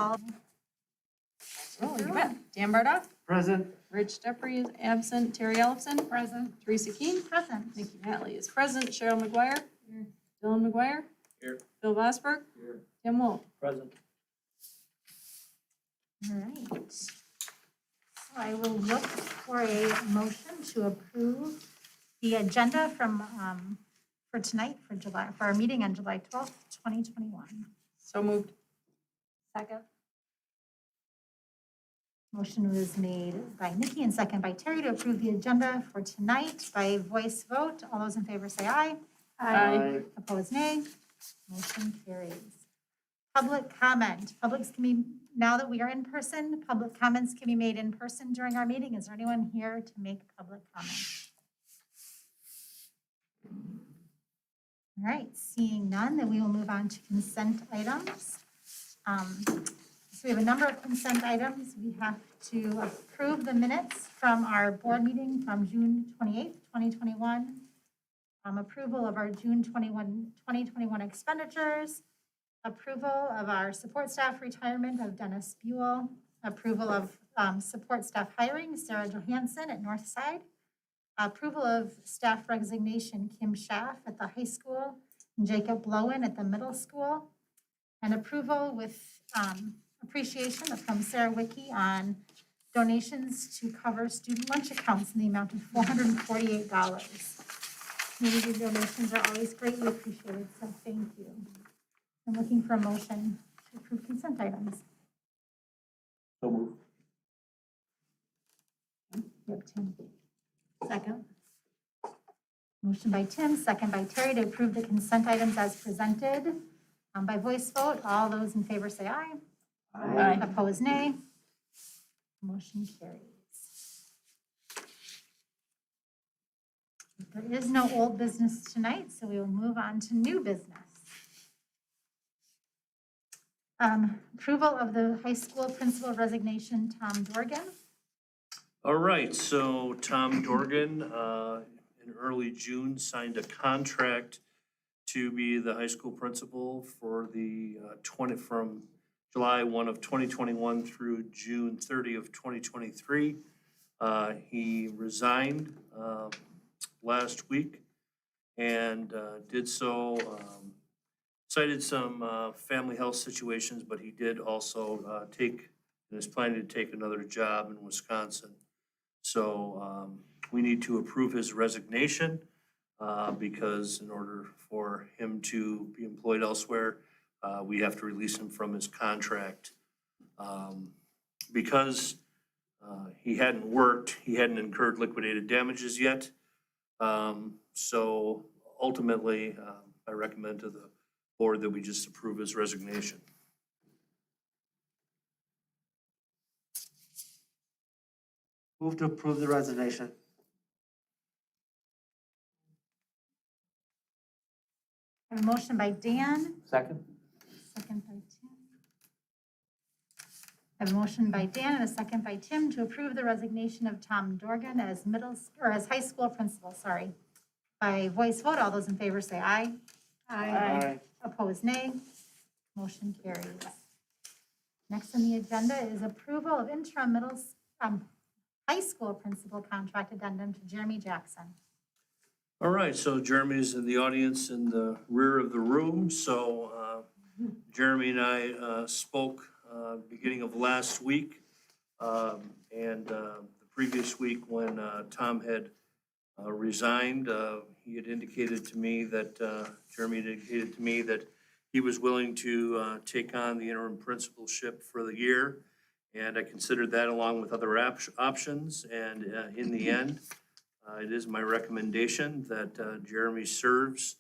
call. Oh, you bet. Dan Bardoff, Present. Rich Jeffrey is absent, Terry Ellison. Present. Teresa Keen. Present. Nikki Hatley is present, Cheryl McGuire. Here. Dylan McGuire. Here. Bill Vosberg. Here. Tim Wolf. Present. All right. So I will look for a motion to approve the agenda from, for tonight, for our meeting on July 12th, 2021. So moved. Second. Motion was made by Nikki and second by Terry to approve the agenda for tonight by voice vote. All those in favor say aye. Aye. Opposed, nay. Motion carries. Public comment. Publics can be, now that we are in person, public comments can be made in person during our meeting. Is there anyone here to make public comment? All right, seeing none, then we will move on to consent items. So we have a number of consent items. We have to approve the minutes from our board meeting from June 28th, 2021. Approval of our June 2021 expenditures. Approval of our support staff retirement of Dennis Buell. Approval of support staff hiring, Sarah Johansson at Northside. Approval of staff resignation, Kim Schaff at the high school and Jacob Blowen at the middle school. And approval with appreciation from Sarah Wicke on donations to cover student lunch accounts in the amount of $448. Community donations are always greatly appreciated, so thank you. I'm looking for a motion to approve consent items. So move. Yep, Tim. Second. Motion by Tim, second by Terry to approve the consent items as presented. By voice vote, all those in favor say aye. Aye. Opposed, nay. Motion carries. There is no old business tonight, so we will move on to new business. Approval of the high school principal resignation, Tom Dorgan. All right, so Tom Dorgan, in early June, signed a contract to be the high school principal for the from July 1 of 2021 through June 30 of 2023. He resigned last week and did so, cited some family health situations, but he did also take, and is planning to take another job in Wisconsin. So we need to approve his resignation because in order for him to be employed elsewhere, we have to release him from his contract. Because he hadn't worked, he hadn't incurred liquidated damages yet. So ultimately, I recommend to the board that we just approve his resignation. Move to approve the resignation. I have a motion by Dan, Second. second by Tim. I have a motion by Dan and a second by Tim to approve the resignation of Tom Dorgan as as high school principal, sorry. By voice vote, all those in favor say aye. Aye. Opposed, nay. Motion carries. Next on the agenda is approval of interim high school principal contract addendum to Jeremy Jackson. All right, so Jeremy's in the audience in the rear of the room. So Jeremy and I spoke beginning of last week and the previous week when Tom had resigned. He had indicated to me that, Jeremy had indicated to me that he was willing to take on the interim principalship for the year. And I considered that along with other options. And in the end, it is my recommendation that Jeremy serves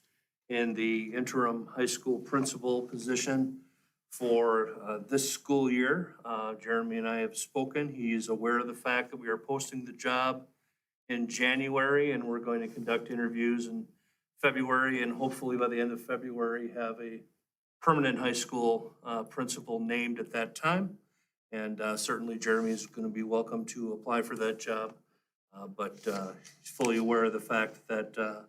in the interim high school principal position for this school year. Jeremy and I have spoken. He is aware of the fact that we are posting the job in January and we're going to conduct interviews in February and hopefully by the end of February have a permanent high school principal named at that time. And certainly Jeremy is going to be welcome to apply for that job. But he's fully aware of the fact that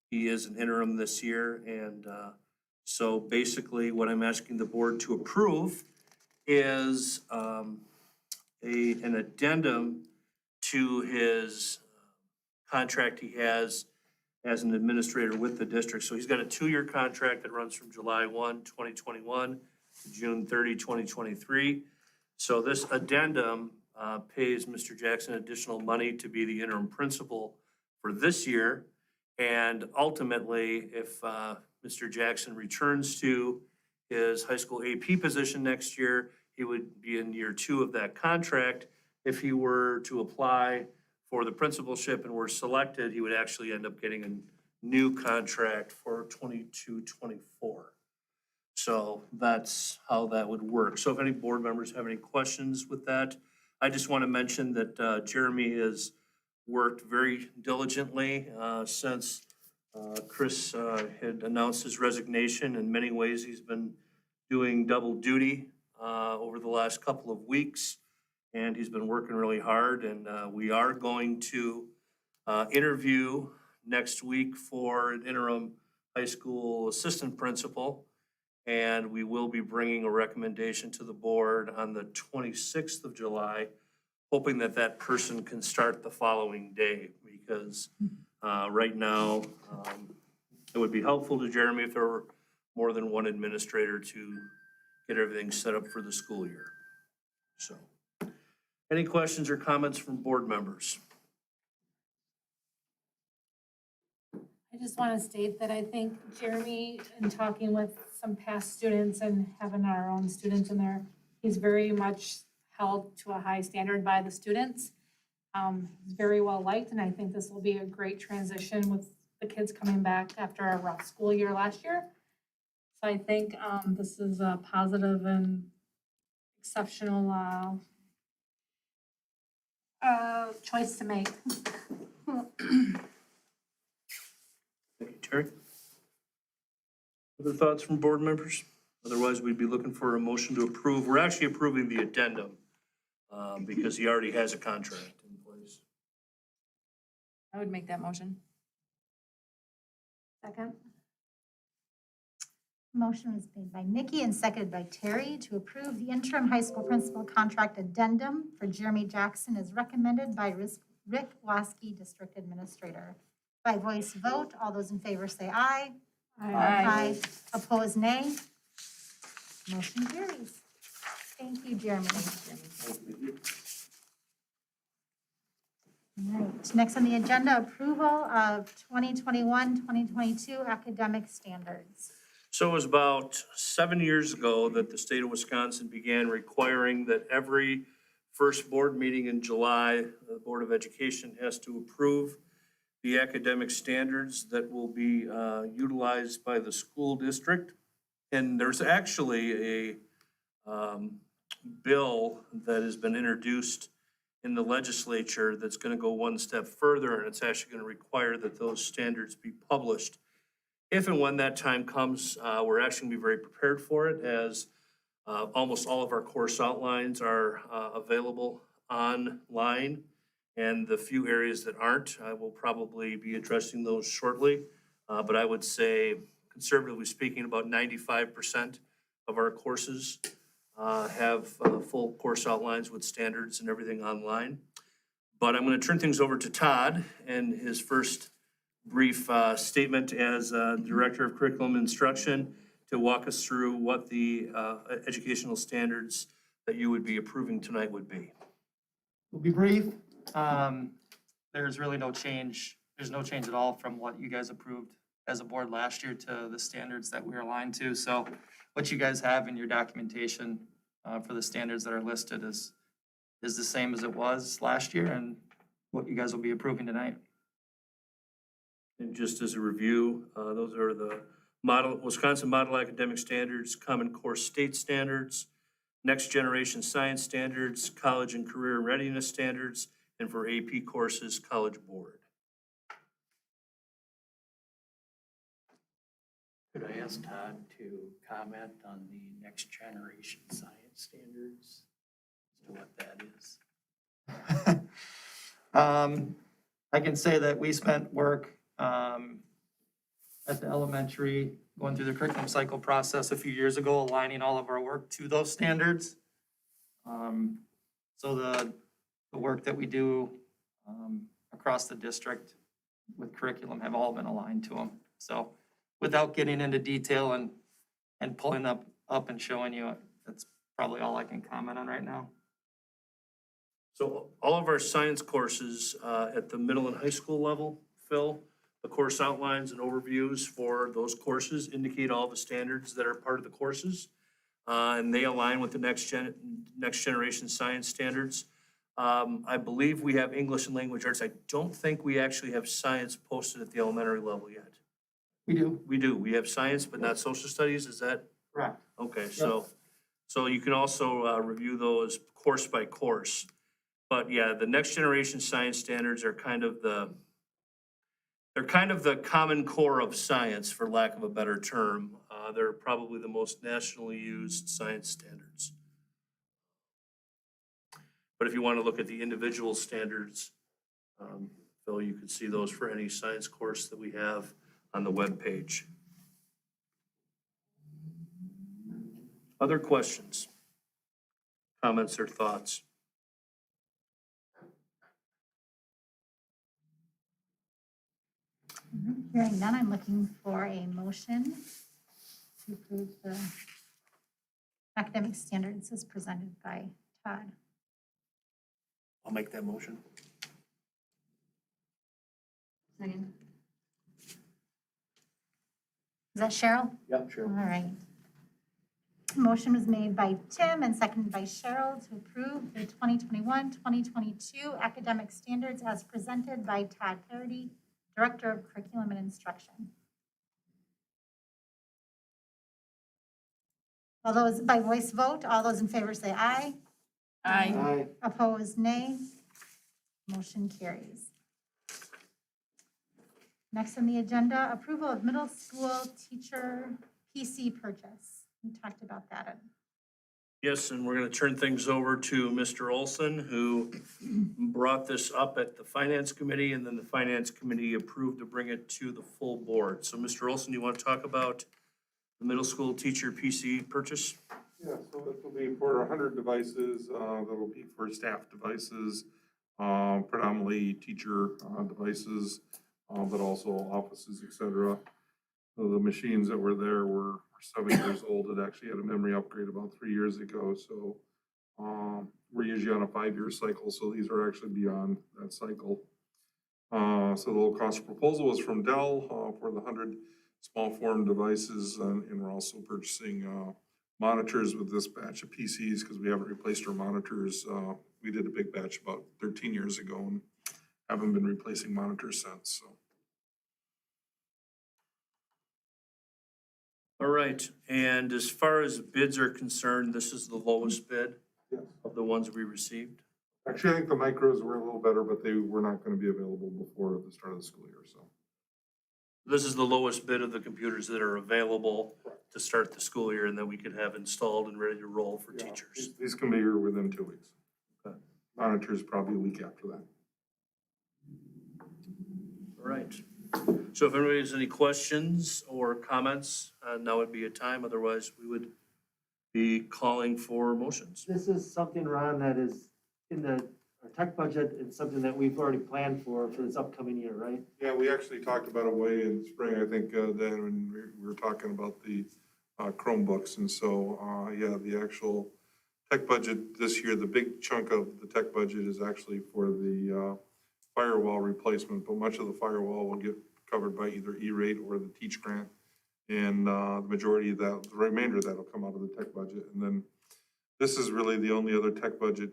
he is an interim this year. And so basically what I'm asking the board to approve is an addendum to his contract he has as an administrator with the district. So he's got a 2-year contract that runs from July 1, 2021 to June 30, 2023. So this addendum pays Mr. Jackson additional money to be the interim principal for this year. And ultimately, if Mr. Jackson returns to his high school AP position next year, he would be in year 2 of that contract. If he were to apply for the principalship and were selected, he would actually end up getting a new contract for 22-24. So that's how that would work. So if any board members have any questions with that, I just want to mention that Jeremy has worked very diligently since Chris had announced his resignation. In many ways, he's been doing double duty over the last couple of weeks, and he's been working really hard. And we are going to interview next week for an interim high school assistant principal. And we will be bringing a recommendation to the board on the 26th of July, hoping that that person can start the following day, because right now, it would be helpful to Jeremy if there were more than one administrator to get everything set up for the school year. So, any questions or comments from board members? I just want to state that I think Jeremy, in talking with some past students and having our own students in there, he's very much held to a high standard by the students. He's very well liked, and I think this will be a great transition with the kids coming back after a rough school year last year. So I think this is a positive and exceptional choice to make. Thank you, Terry. Other thoughts from board members? Otherwise, we'd be looking for a motion to approve. We're actually approving the addendum because he already has a contract in place. I would make that motion. Second? Motion was made by Nikki and seconded by Terry to approve the interim high school principal contract addendum for Jeremy Jackson as recommended by Rick Waskey, District Administrator. By voice vote, all those in favor say aye. Aye. Opposed, nay. Motion carries. Thank you, Jeremy. All right, next on the agenda, approval of 2021-2022 academic standards. So it was about 7 years ago that the state of Wisconsin began requiring that every first board meeting in July, the Board of Education has to approve the academic standards that will be utilized by the school district. And there's actually a bill that has been introduced in the legislature that's going to go one step further, and it's actually going to require that those standards be published. If and when that time comes, we're actually going to be very prepared for it, as almost all of our course outlines are available online. And the few areas that aren't, I will probably be addressing those shortly. But I would say, conservatively speaking, about 95% of our courses have full course outlines with standards and everything online. But I'm going to turn things over to Todd and his first brief statement as Director of Curriculum Instruction to walk us through what the educational standards that you would be approving tonight would be. We'll be brief. There's really no change. There's no change at all from what you guys approved as a board last year to the standards that we're aligned to. So what you guys have in your documentation for the standards that are listed is the same as it was last year and what you guys will be approving tonight. And just as a review, those are the Wisconsin Model Academic Standards, Common Core State Standards, Next Generation Science Standards, College and Career Readiness Standards, and for AP courses, College Board. Could I ask Todd to comment on the Next Generation Science Standards, as to what that is? I can say that we spent work at the elementary, going through the curriculum cycle process a few years ago, aligning all of our work to those standards. So the work that we do across the district with curriculum have all been aligned to them. So without getting into detail and pulling up and showing you, that's probably all I can comment on right now. So all of our science courses at the middle and high school level, Phil, the course outlines and overviews for those courses indicate all the standards that are part of the courses. And they align with the next generation science standards. I believe we have English and language arts. I don't think we actually have science posted at the elementary level yet. We do. We do. We have science, but not social studies. Is that? Correct. Okay, so you can also review those course by course. But yeah, the next generation science standards are they're kind of the common core of science, for lack of a better term. They're probably the most nationally used science standards. But if you want to look at the individual standards, Phil, you can see those for any science course that we have on the webpage. Other questions, comments, or thoughts? Hearing none, I'm looking for a motion to approve the academic standards as presented by Todd. I'll make that motion. Second. Is that Cheryl? Yep, sure. All right. Motion was made by Tim and seconded by Cheryl to approve the 2021-2022 academic standards as presented by Todd Parody, Director of Curriculum and Instruction. All those by voice vote, all those in favor say aye. Aye. Aye. Opposed, nay. Motion carries. Next on the agenda, approval of middle school teacher PC purchase. We talked about that. Yes, and we're going to turn things over to Mr. Olson, who brought this up at the Finance Committee, and then the Finance Committee approved to bring it to the full board. So, Mr. Olson, you want to talk about the middle school teacher PC purchase? Yeah, so this will be for 100 devices, that'll be for staff devices, predominantly teacher devices, but also offices, et cetera. So the machines that were there were 7 years old. It actually had a memory upgrade about 3 years ago, so we're usually on a 5-year cycle, so these are actually beyond that cycle. So the low cost proposal was from Dell for the 100 small form devices, and we're also purchasing monitors with this batch of PCs because we haven't replaced our monitors. We did a big batch about 13 years ago and haven't been replacing monitors since, so. All right, and as far as bids are concerned, this is the lowest bid Yes. of the ones we received. Actually, I think the micros were a little better, but they were not going to be available before the start of the school year, so. This is the lowest bid of the computers that are available to start the school year and that we could have installed and ready to roll for Yeah, teachers. These can be here within 2 weeks. Okay. Monitors probably a week after that. All right. So if anybody has any questions or comments, now would be a time. Otherwise, we would be calling for motions. This is something, Ron, that is in our tech budget. It's something that we've already planned for this upcoming year, right? Yeah, we actually talked about it way in spring, I think, then when we were talking about the Chromebooks. And so, yeah, the actual tech budget this year, the big chunk of the tech budget is actually for the firewall replacement, but much of the firewall will get covered by either E-rate or the Teach Grant. And the majority of that, the remainder of that will come out of the tech budget. And then this is really the only other tech budget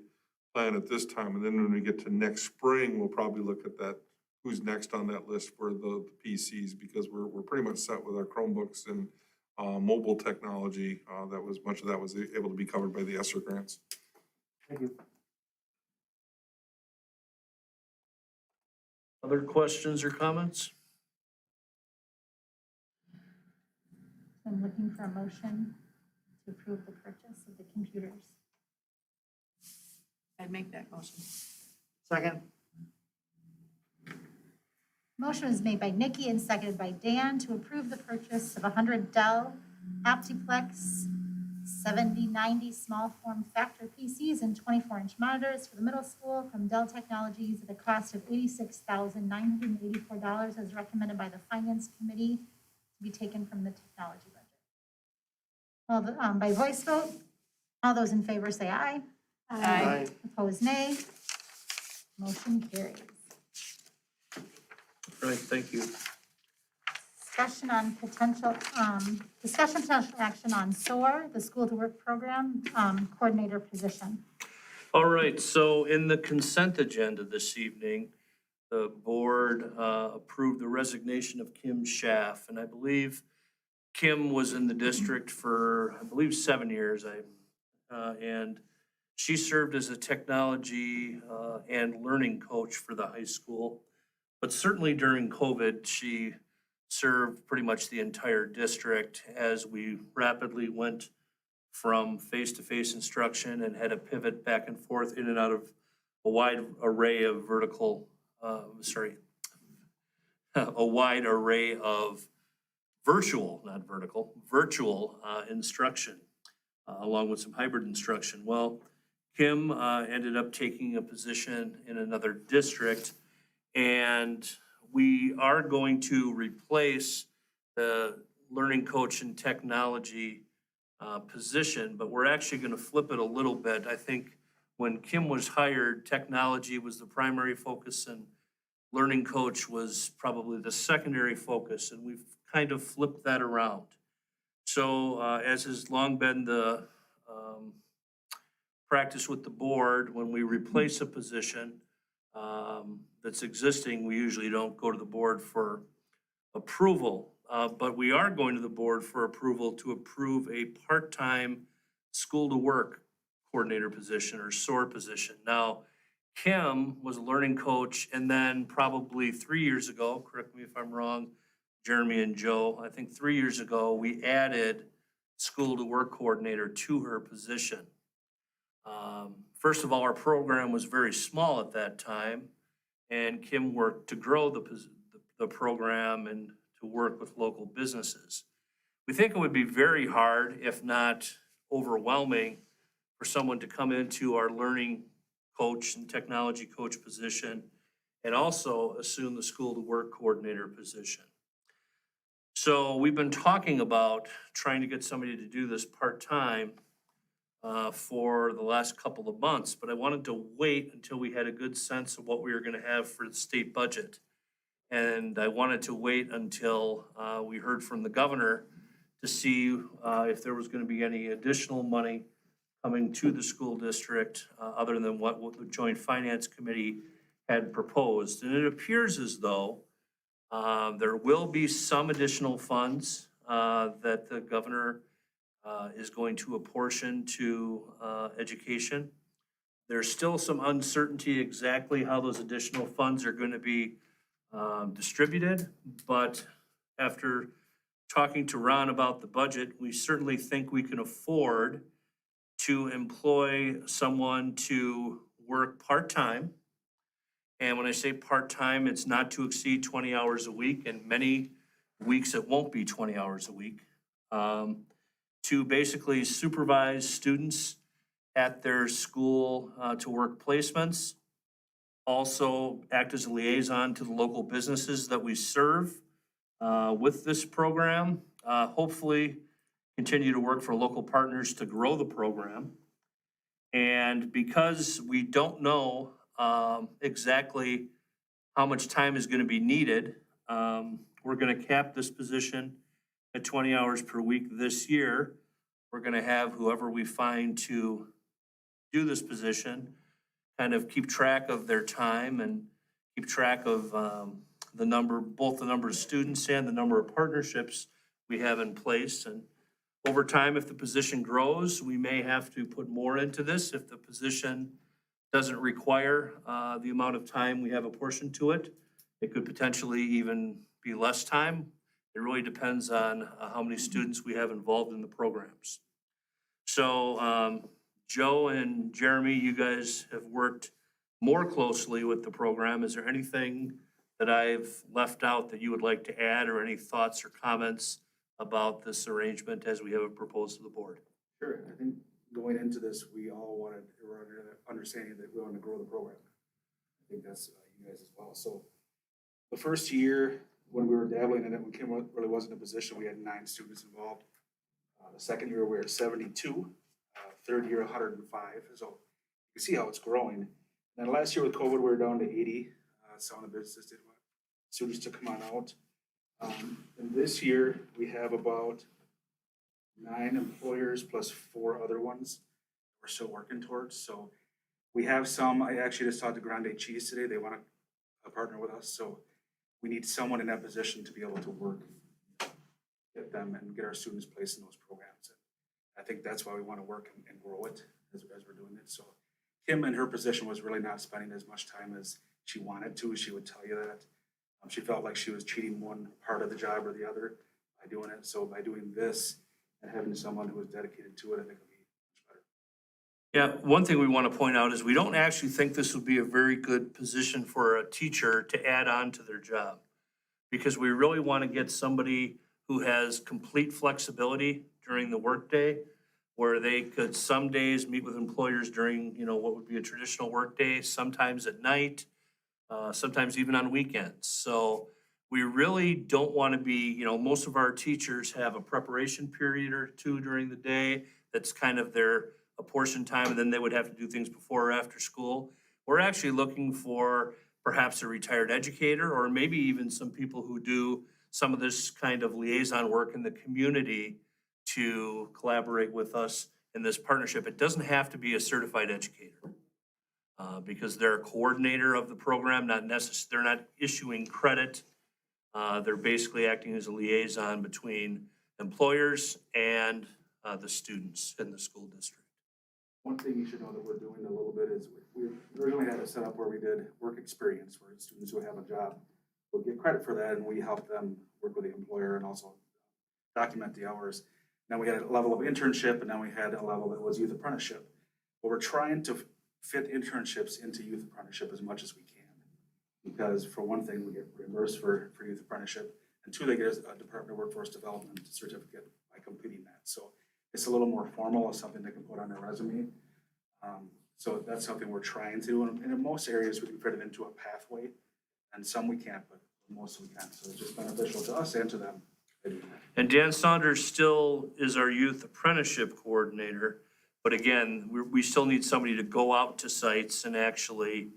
plan at this time. And then when we get to next spring, we'll probably look at that, who's next on that list for the PCs, because we're pretty much set with our Chromebooks and mobile technology. Much of that was able to be covered by the ESSER grants. Thank you. Other questions or comments? I'm looking for a motion to approve the purchase of the computers. I'd make that motion. Second? Motion was made by Nikki and seconded by Dan to approve the purchase of 100 Dell Optiplex 7090 small form factor PCs and 24-inch monitors for the middle school from Dell Technologies at a cost of $86,984 as recommended by the Finance Committee to be taken from the technology budget. Well, by voice vote, all those in favor say aye. Aye. Opposed, nay. Motion carries. Right, thank you. Discussion potential action on SOAR, the School to Work Program, coordinator position. All right, so in the consent agenda this evening, the board approved the resignation of Kim Schaff. And I believe Kim was in the district for, 7 years. And she served as a technology and learning coach for the high school. But certainly during COVID, she served pretty much the entire district as we rapidly went from face-to-face instruction and had to pivot back and forth in and out of a wide array of virtual, not vertical, virtual instruction, along with some hybrid instruction. Well, Kim ended up taking a position in another district, and we are going to replace the learning coach and technology position, but we're actually going to flip it a little bit. I think when Kim was hired, technology was the primary focus and learning coach was probably the secondary focus, and we've kind of flipped that around. So as has long been the practice with the board, when we replace a position that's existing, we usually don't go to the board for approval. But we are going to the board for approval to approve a part-time school to work coordinator position or SOAR position. Now, Kim was a learning coach, and then probably 3 years ago, correct me if I'm wrong, Jeremy and Joe, I think 3 years ago, we added school to work coordinator to her position. First of all, our program was very small at that time, and Kim worked to grow the program and to work with local businesses. We think it would be very hard, if not overwhelming, for someone to come into our learning coach and technology coach position and also assume the school to work coordinator position. So we've been talking about trying to get somebody to do this part-time for the last couple of months, but I wanted to wait until we had a good sense of what we were gonna have for the state budget. And I wanted to wait until we heard from the governor to see if there was gonna be any additional money coming to the school district other than what the Joint Finance Committee had proposed. And it appears as though there will be some additional funds that the governor is going to apportion to education. There's still some uncertainty exactly how those additional funds are going to be distributed, but after talking to Ron about the budget, we certainly think we can afford to employ someone to work part-time. And when I say part-time, it's not to exceed 20 hours a week, and many weeks it won't be 20 hours a week. To basically supervise students at their school to work placements. Also act as a liaison to the local businesses that we serve with this program. Hopefully continue to work for local partners to grow the program. And because we don't know exactly how much time is gonna be needed, we're gonna cap this position at 20 hours per week this year. We're gonna have whoever we find to do this position kind of keep track of their time and keep track of both the number of students and the number of partnerships we have in place. And over time, if the position grows, we may have to put more into this. If the position doesn't require the amount of time we have apportioned to it, it could potentially even be less time. It really depends on how many students we have involved in the programs. So Joe and Jeremy, you guys have worked more closely with the program. Is there anything that I've left out that you would like to add, or any thoughts or comments about this arrangement as we have it proposed to the board? Sure, I think going into this, we all wanted, we're under the understanding that we wanted to grow the program. I think that's you guys as well. So the first year, when we were dabbling in it, when Kim really wasn't in a position, we had 9 students involved. The second year, we were at 72, third year, 105. So you can see how it's growing. And then last year with COVID, we were down to 80. Some of the businesses did want students to come on out. And this year, we have about 9 employers plus 4 other ones we're still working towards. So we have some, I actually just talked to Grande Cheese today. They want to partner with us. So we need someone in that position to be able to work, get them and get our students placed in those programs. And I think that's why we want to work and grow it as we're doing it. So Kim in her position was really not spending as much time as she wanted to. She would tell you that. She felt like she was cheating one part of the job or the other by doing it. So by doing this and having someone who is dedicated to it, I think it'll be much better. Yeah, one thing we want to point out is we don't actually think this would be a very good position for a teacher to add on to their job. Because we really want to get somebody who has complete flexibility during the workday, where they could some days meet with employers during, what would be a traditional workday, sometimes at night, sometimes even on weekends. So we really don't want to be, most of our teachers have a preparation period or two during the day. That's kind of their apportioned time, and then they would have to do things before or after school. We're actually looking for perhaps a retired educator, or maybe even some people who do some of this kind of liaison work in the community to collaborate with us in this partnership. It doesn't have to be a certified educator. Because they're a coordinator of the program, they're not issuing credit. They're basically acting as a liaison between employers and the students in the school district. One thing you should know that we're doing a little bit is we originally had it set up where we did work experience, where students who have a job will get credit for that, and we help them work with the employer and also document the hours. Then we had a level of internship, and then we had a level that was youth apprenticeship. But we're trying to fit internships into youth apprenticeship as much as we can. Because for one thing, we get reimbursed for youth apprenticeship, and 2, they get a Department of Workforce Development certificate by completing that. So it's a little more formal, as something they can put on their resume. So that's something we're trying to do. And in most areas, we can fit it into a pathway, and some we can't, but most we can. So it's just beneficial to us and to them. And Dan Saunders still is our youth apprenticeship coordinator. But again, we still need somebody to go out to sites and actually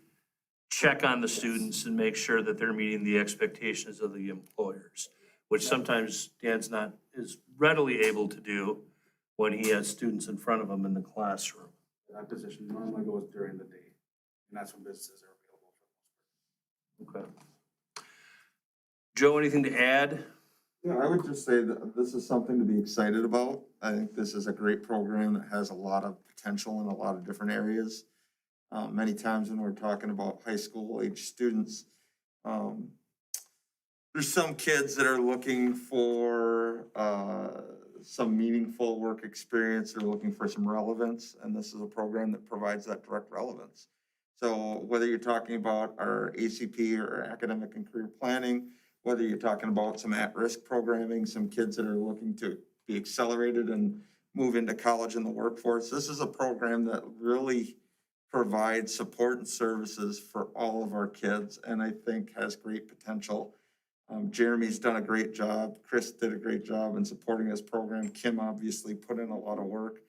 check on the students and make sure that they're meeting the expectations of the employers, which sometimes Dan's not as readily able to do when he has students in front of him in the classroom. That position normally goes during the day, and that's when businesses are available. Okay. Joe, anything to add? Yeah, I would just say that this is something to be excited about. I think this is a great program that has a lot of potential in a lot of different areas. Many times when we're talking about high school age students, there's some kids that are looking for some meaningful work experience. They're looking for some relevance, and this is a program that provides that direct relevance. So whether you're talking about our ACP or academic and career planning, whether you're talking about some at-risk programming, some kids that are looking to be accelerated and move into college and the workforce, this is a program that really provides support and services for all of our kids, and I think has great potential. Jeremy's done a great job. Chris did a great job in supporting this program. Kim obviously put in a lot of work,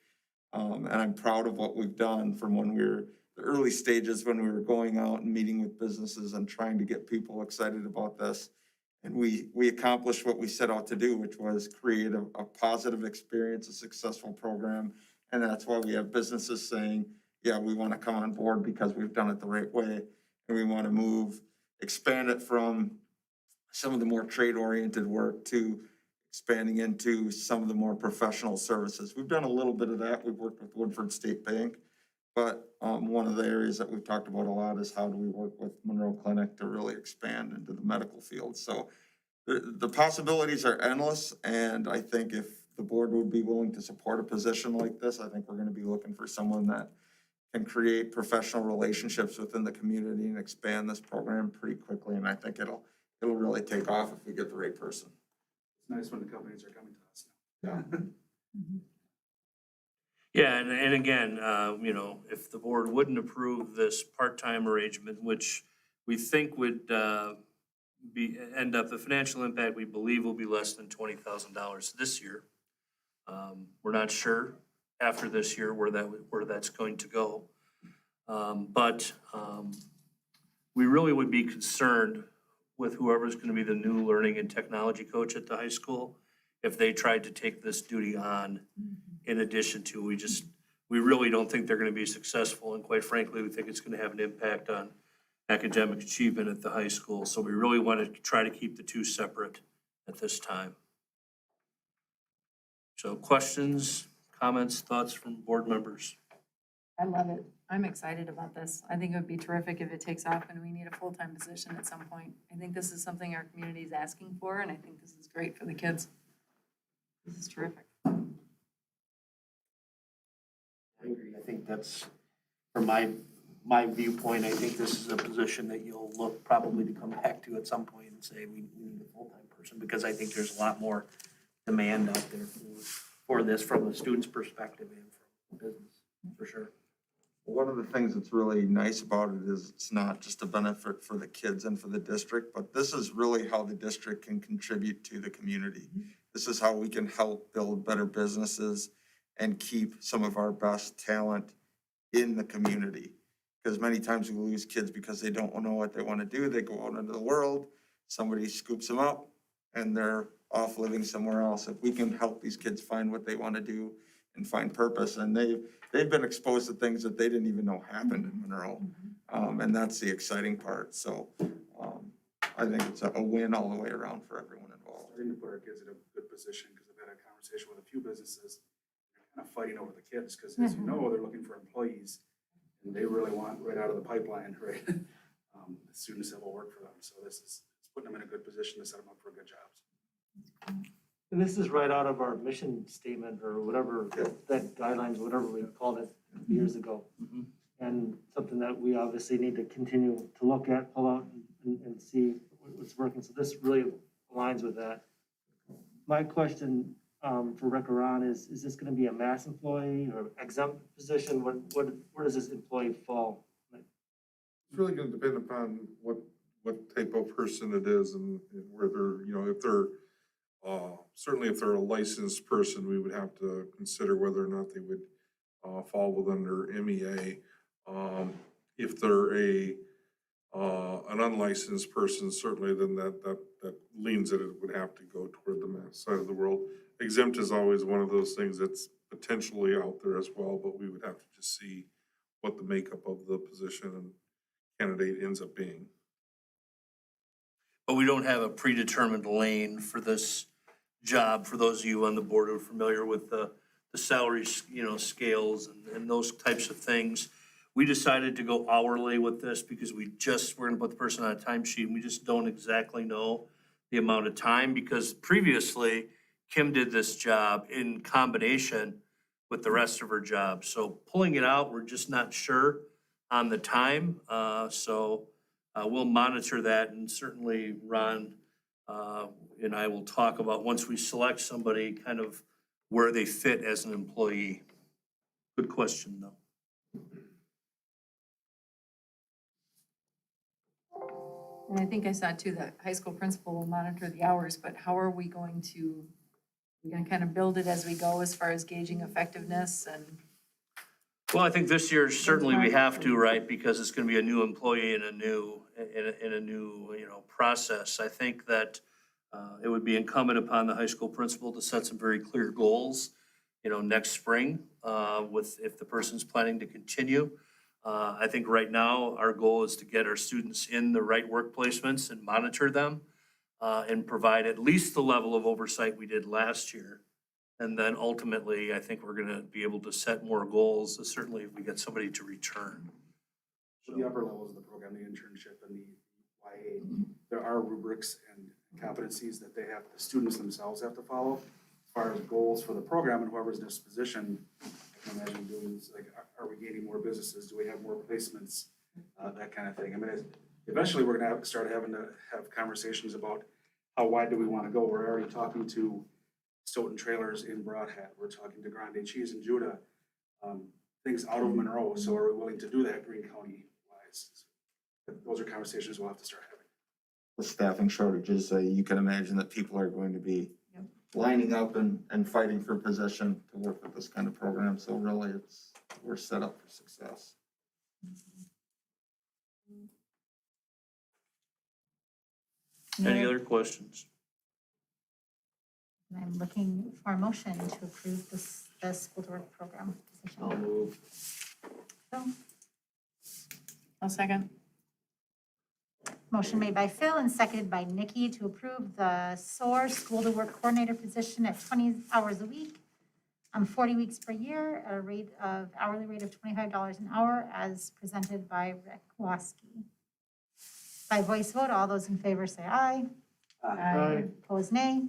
and I'm proud of what we've done from when we were the early stages, when we were going out and meeting with businesses and trying to get people excited about this. And we accomplished what we set out to do, which was create a positive experience, a successful program. And that's why we have businesses saying, yeah, we want to come on board because we've done it the right way. And we want to expand it from some of the more trade-oriented work to expanding into some of the more professional services. We've done a little bit of that. We've worked with Woodford State Bank. But one of the areas that we've talked about a lot is how do we work with Monroe Clinic to really expand into the medical field. So the possibilities are endless, and I think if the board would be willing to support a position like this, I think we're going to be looking for someone that can create professional relationships within the community and expand this program pretty quickly. And I think it'll really take off if we get the right person. It's nice when the companies are coming to us now. Yeah. Yeah, and again, you know, if the board wouldn't approve this part-time arrangement, which we think would end up, the financial impact, we believe will be less than $20,000 this year. We're not sure after this year where that's going to go. But we really would be concerned with whoever's gonna be the new learning and technology coach at the high school, if they tried to take this duty on in addition to, we really don't think they're gonna be successful, and quite frankly, we think it's gonna have an impact on academic achievement at the high school, so we really want to try to keep the two separate at this time. So questions, comments, thoughts from board members? I love it. I'm excited about this. I think it would be terrific if it takes off and we need a full-time position at some point. I think this is something our community is asking for, and I think this is great for the kids. This is terrific. I agree. I think that's, from my viewpoint, I think this is a position that you'll look probably to come back to at some point and say, we need a full-time person, because I think there's a lot more demand out there for this from the student's perspective and from business, for sure. One of the things that's really nice about it is it's not just a benefit for the kids and for the district, but this is really how the district can contribute to the community. This is how we can help build better businesses and keep some of our best talent in the community. Because many times we lose kids because they don't know what they want to do. They go out into the world, somebody scoops them up, and they're off living somewhere else. If we can help these kids find what they want to do and find purpose, and they've been exposed to things that they didn't even know happened in Monroe. And that's the exciting part. So I think it's a win all the way around for everyone involved. Starting to put our kids in a good position, because I've had a conversation with a few businesses, they're kind of fighting over the kids, because as you know, they're looking for employees, and they really want right out of the pipeline, right? The students that will work for them. So it's putting them in a good position to set them up for good jobs. And this is right out of our mission statement or whatever, that guidelines, whatever we called it years ago. And something that we obviously need to continue to look at, pull out and see what's working. So this really aligns with that. My question for Rick or Ron is this gonna be a mass employee or exempt position? Where does this employee fall? It's really gonna depend upon what type of person it is and whether, you know, if they're, certainly if they're a licensed person, we would have to consider whether or not they would fall under MEA. If they're an unlicensed person, certainly then that leans that it would have to go toward the mass side of the world. Exempt is always one of those things that's potentially out there as well, but we would have to just see what the makeup of the position and candidate ends up being. But we don't have a predetermined lane for this job, for those of you on the board who are familiar with the salaries, you know, scales and those types of things. We decided to go hourly with this because we're gonna put the person on a timesheet, and we just don't exactly know the amount of time, because previously Kim did this job in combination with the rest of her job. So pulling it out, we're just not sure on the time. We'll monitor that, and certainly Ron and I will talk about, once we select somebody, kind of where they fit as an employee. Good question, though. And I think I saw too, that high school principal will monitor the hours, but how are we going to, we're gonna kind of build it as we go as far as gauging effectiveness and? Well, I think this year certainly we have to, right, because it's gonna be a new employee and a new, you know, process. I think that it would be incumbent upon the high school principal to set some very clear goals, you know, next spring, if the person's planning to continue. I think right now, our goal is to get our students in the right work placements and monitor them, and provide at least the level of oversight we did last year. And then ultimately, I think we're gonna be able to set more goals, certainly if we get somebody to return. For the upper levels of the program, the internship and the YA, there are rubrics and competencies that the students themselves have to follow. As far as goals for the program and whoever's in this position, I can imagine doing, like, are we gaining more businesses? Do we have more placements? That kind of thing. I mean, eventually we're gonna start having to have conversations about how wide do we want to go. We're already talking to Stoughton Trailers in Broad Hat. We're talking to Grande Cheese in Judah. things out of Monroe. So are we willing to do that Green County wise? Those are conversations we'll have to start having. With staffing shortages, you can imagine that people are going to be lining up and fighting for position to work with this kind of program. So really, we're set up for success. Any other questions? I'm looking for a motion to approve the school to work program position. I'll move. Phil? I'll second. Motion made by Phil and seconded by Nikki to approve the SOAR School to Work Coordinator position at 20 hours a week, 40 weeks per year, at a rate of hourly rate of $25 an hour, as presented by Rick Waskey. By voice vote, all those in favor say aye. Aye. Opposed, nay.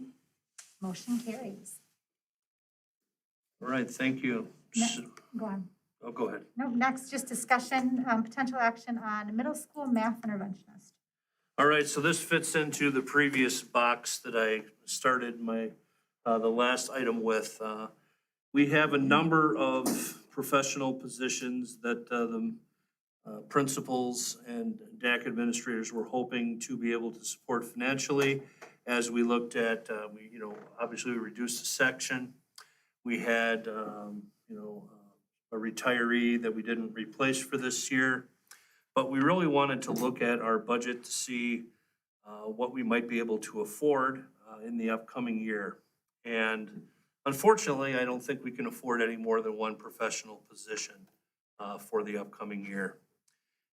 Motion carries. All right, thank you. Go on. Oh, go ahead. No, next, just discussion, potential action on middle school math interventionist. All right, so this fits into the previous box that I started the last item with. We have a number of professional positions that the principals and DAC administrators were hoping to be able to support financially. As we looked at, obviously we reduced the section. We had, a retiree that we didn't replace for this year. But we really wanted to look at our budget to see what we might be able to afford in the upcoming year. And unfortunately, I don't think we can afford any more than one professional position for the upcoming year.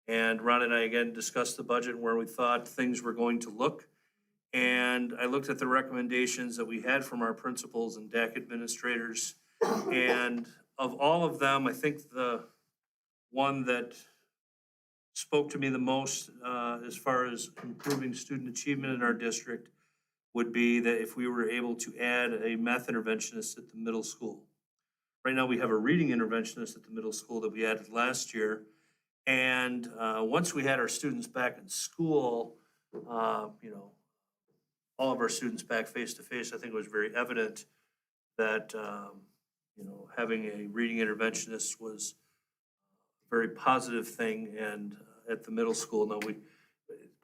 And Ron and I again discussed the budget and where we thought things were going to look. And I looked at the recommendations that we had from our principals and DAC administrators. And of all of them, I think the one that spoke to me the most as far as improving student achievement in our district would be that if we were able to add a math interventionist at the middle school. Right now, we have a reading interventionist at the middle school that we added last year. And once we had our students back in school, all of our students back face-to-face, I think it was very evident that, having a reading interventionist was a very positive thing. And at the middle school, now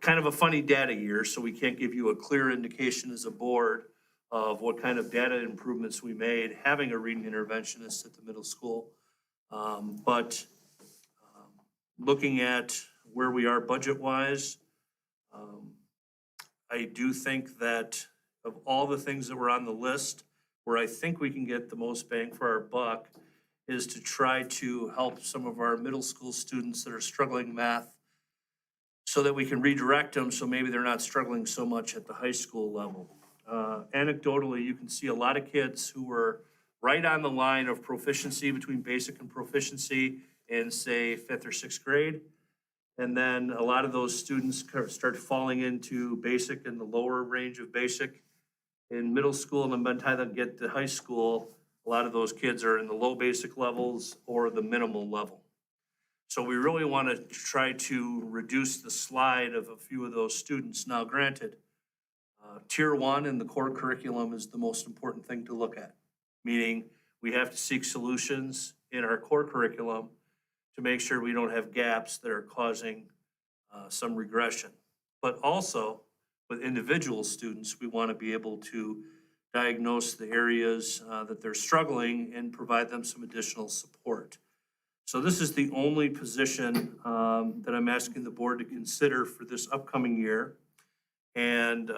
kind of a funny data year, so we can't give you a clear indication as a board of what kind of data improvements we made having a reading interventionist at the middle school. But looking at where we are budget-wise, I do think that of all the things that were on the list, where I think we can get the most bang for our buck is to try to help some of our middle school students that are struggling math so that we can redirect them so maybe they're not struggling so much at the high school level. Anecdotally, you can see a lot of kids who were right on the line of proficiency between basic and proficiency in, say, 5th or 6th grade. And then a lot of those students start falling into basic and the lower range of basic in middle school, and then by the time they get to high school, a lot of those kids are in the low basic levels or the minimal level. So we really want to try to reduce the slide of a few of those students. Now, granted, tier 1 in the core curriculum is the most important thing to look at, meaning we have to seek solutions in our core curriculum to make sure we don't have gaps that are causing some regression. But also, with individual students, we want to be able to diagnose the areas that they're struggling and provide them some additional support. So this is the only position that I'm asking the board to consider for this upcoming year. And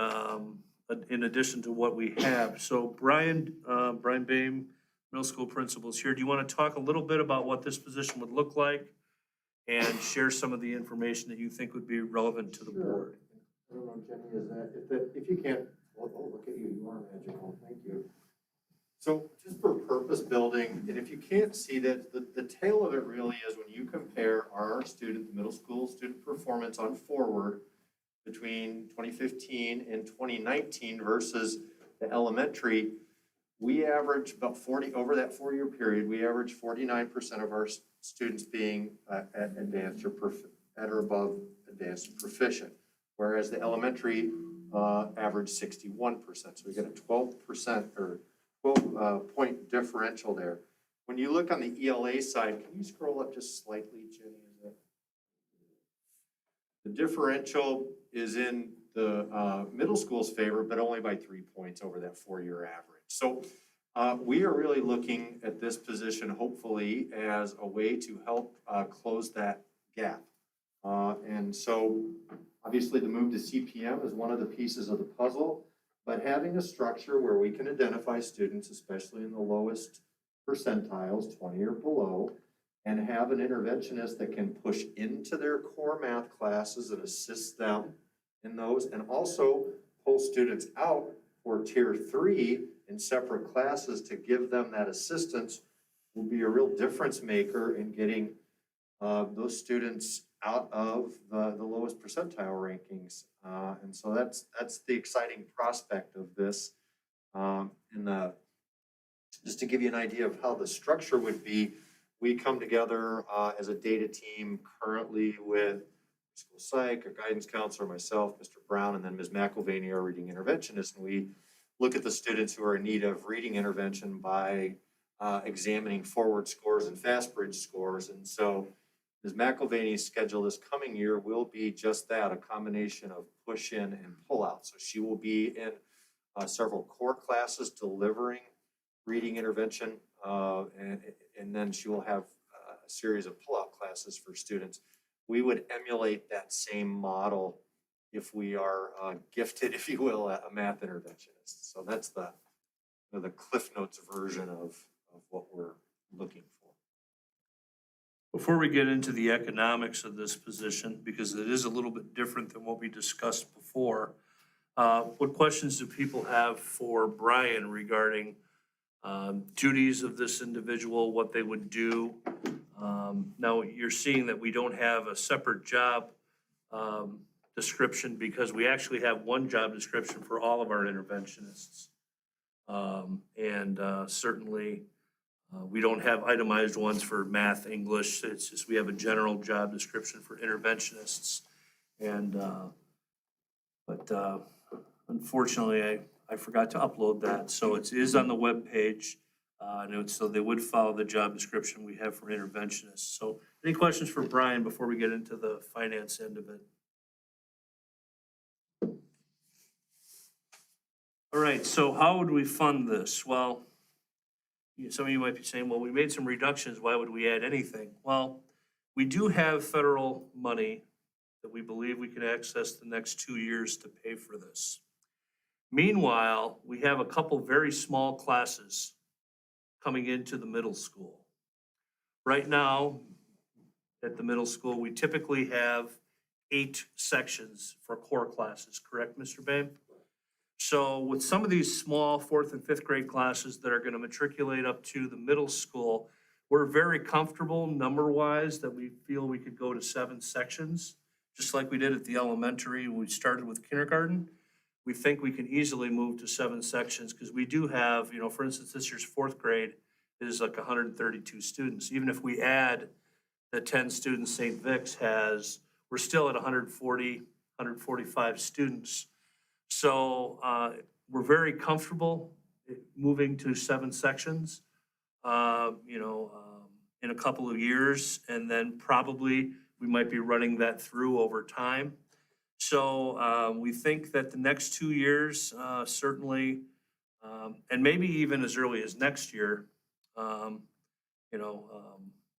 in addition to what we have. So Brian Boehm, middle school principal is here. Do you want to talk a little bit about what this position would look like and share some of the information that you think would be relevant to the board? I don't know, Jenny, if you can't, look at you, you are magical, thank you. So just for purpose building, and if you can't see that, the tail of it really is when you compare our student, middle school student performance on forward between 2015 and 2019 versus the elementary, we average about 40, over that 4-year period, we average 49% of our students being at advanced or at or above advanced and proficient. Whereas the elementary averaged 61%. So we get a 12% or 12 point differential there. When you look on the ELA side, can you scroll up just slightly, Jenny? The differential is in the middle school's favor, but only by 3 points over that 4-year average. So we are really looking at this position, hopefully, as a way to help close that gap. And so obviously the move to CPM is one of the pieces of the puzzle, but having a structure where we can identify students, especially in the lowest percentiles, 20 or below, and have an interventionist that can push into their core math classes and assist them in those, and also pull students out for tier 3 in separate classes to give them that assistance will be a real difference maker in getting those students out of the lowest percentile rankings. And so that's the exciting prospect of this. Just to give you an idea of how the structure would be, we come together as a data team currently with school psych, our guidance counselor, myself, Mr. Brown, and then Ms. McElvaney, our reading interventionist. And we look at the students who are in need of reading intervention by examining forward scores and fast bridge scores. And so Ms. McElvaney's schedule this coming year will be just that, a combination of push in and pull out. So she will be in several core classes delivering reading intervention, and then she will have a series of pull-out classes for students. We would emulate that same model if we are gifted, if you will, a math interventionist. So that's the Cliff Notes version of what we're looking for. Before we get into the economics of this position, because it is a little bit different than what we discussed before, what questions do people have for Brian regarding duties of this individual, what they would do? Now, you're seeing that we don't have a separate job description because we actually have one job description for all of our interventionists. Certainly, we don't have itemized ones for math, English. It's just we have a general job description for interventionists. But unfortunately, I forgot to upload that. So it is on the webpage. So they would follow the job description we have for interventionists. So any questions for Brian before we get into the finance end of it? All right, so how would we fund this? Well, some of you might be saying, well, we made some reductions. Why would we add anything? Well, we do have federal money that we believe we can access the next 2 years to pay for this. Meanwhile, we have a couple very small classes coming into the middle school. Right now, at the middle school, we typically have 8 sections for core classes, correct, Mr. Babe? So with some of these small 4th and 5th grade classes that are going to matriculate up to the middle school, we're very comfortable number-wise that we feel we could go to 7 sections, just like we did at the elementary. We started with kindergarten. We think we can easily move to 7 sections because we do have, for instance, this year's 4th grade is like 132 students. Even if we add the 10 students St. Vic's has, we're still at 140, 145 students. So we're very comfortable moving to 7 sections, in a couple of years, and then probably we might be running that through over time. So we think that the next 2 years, certainly, and maybe even as early as next year,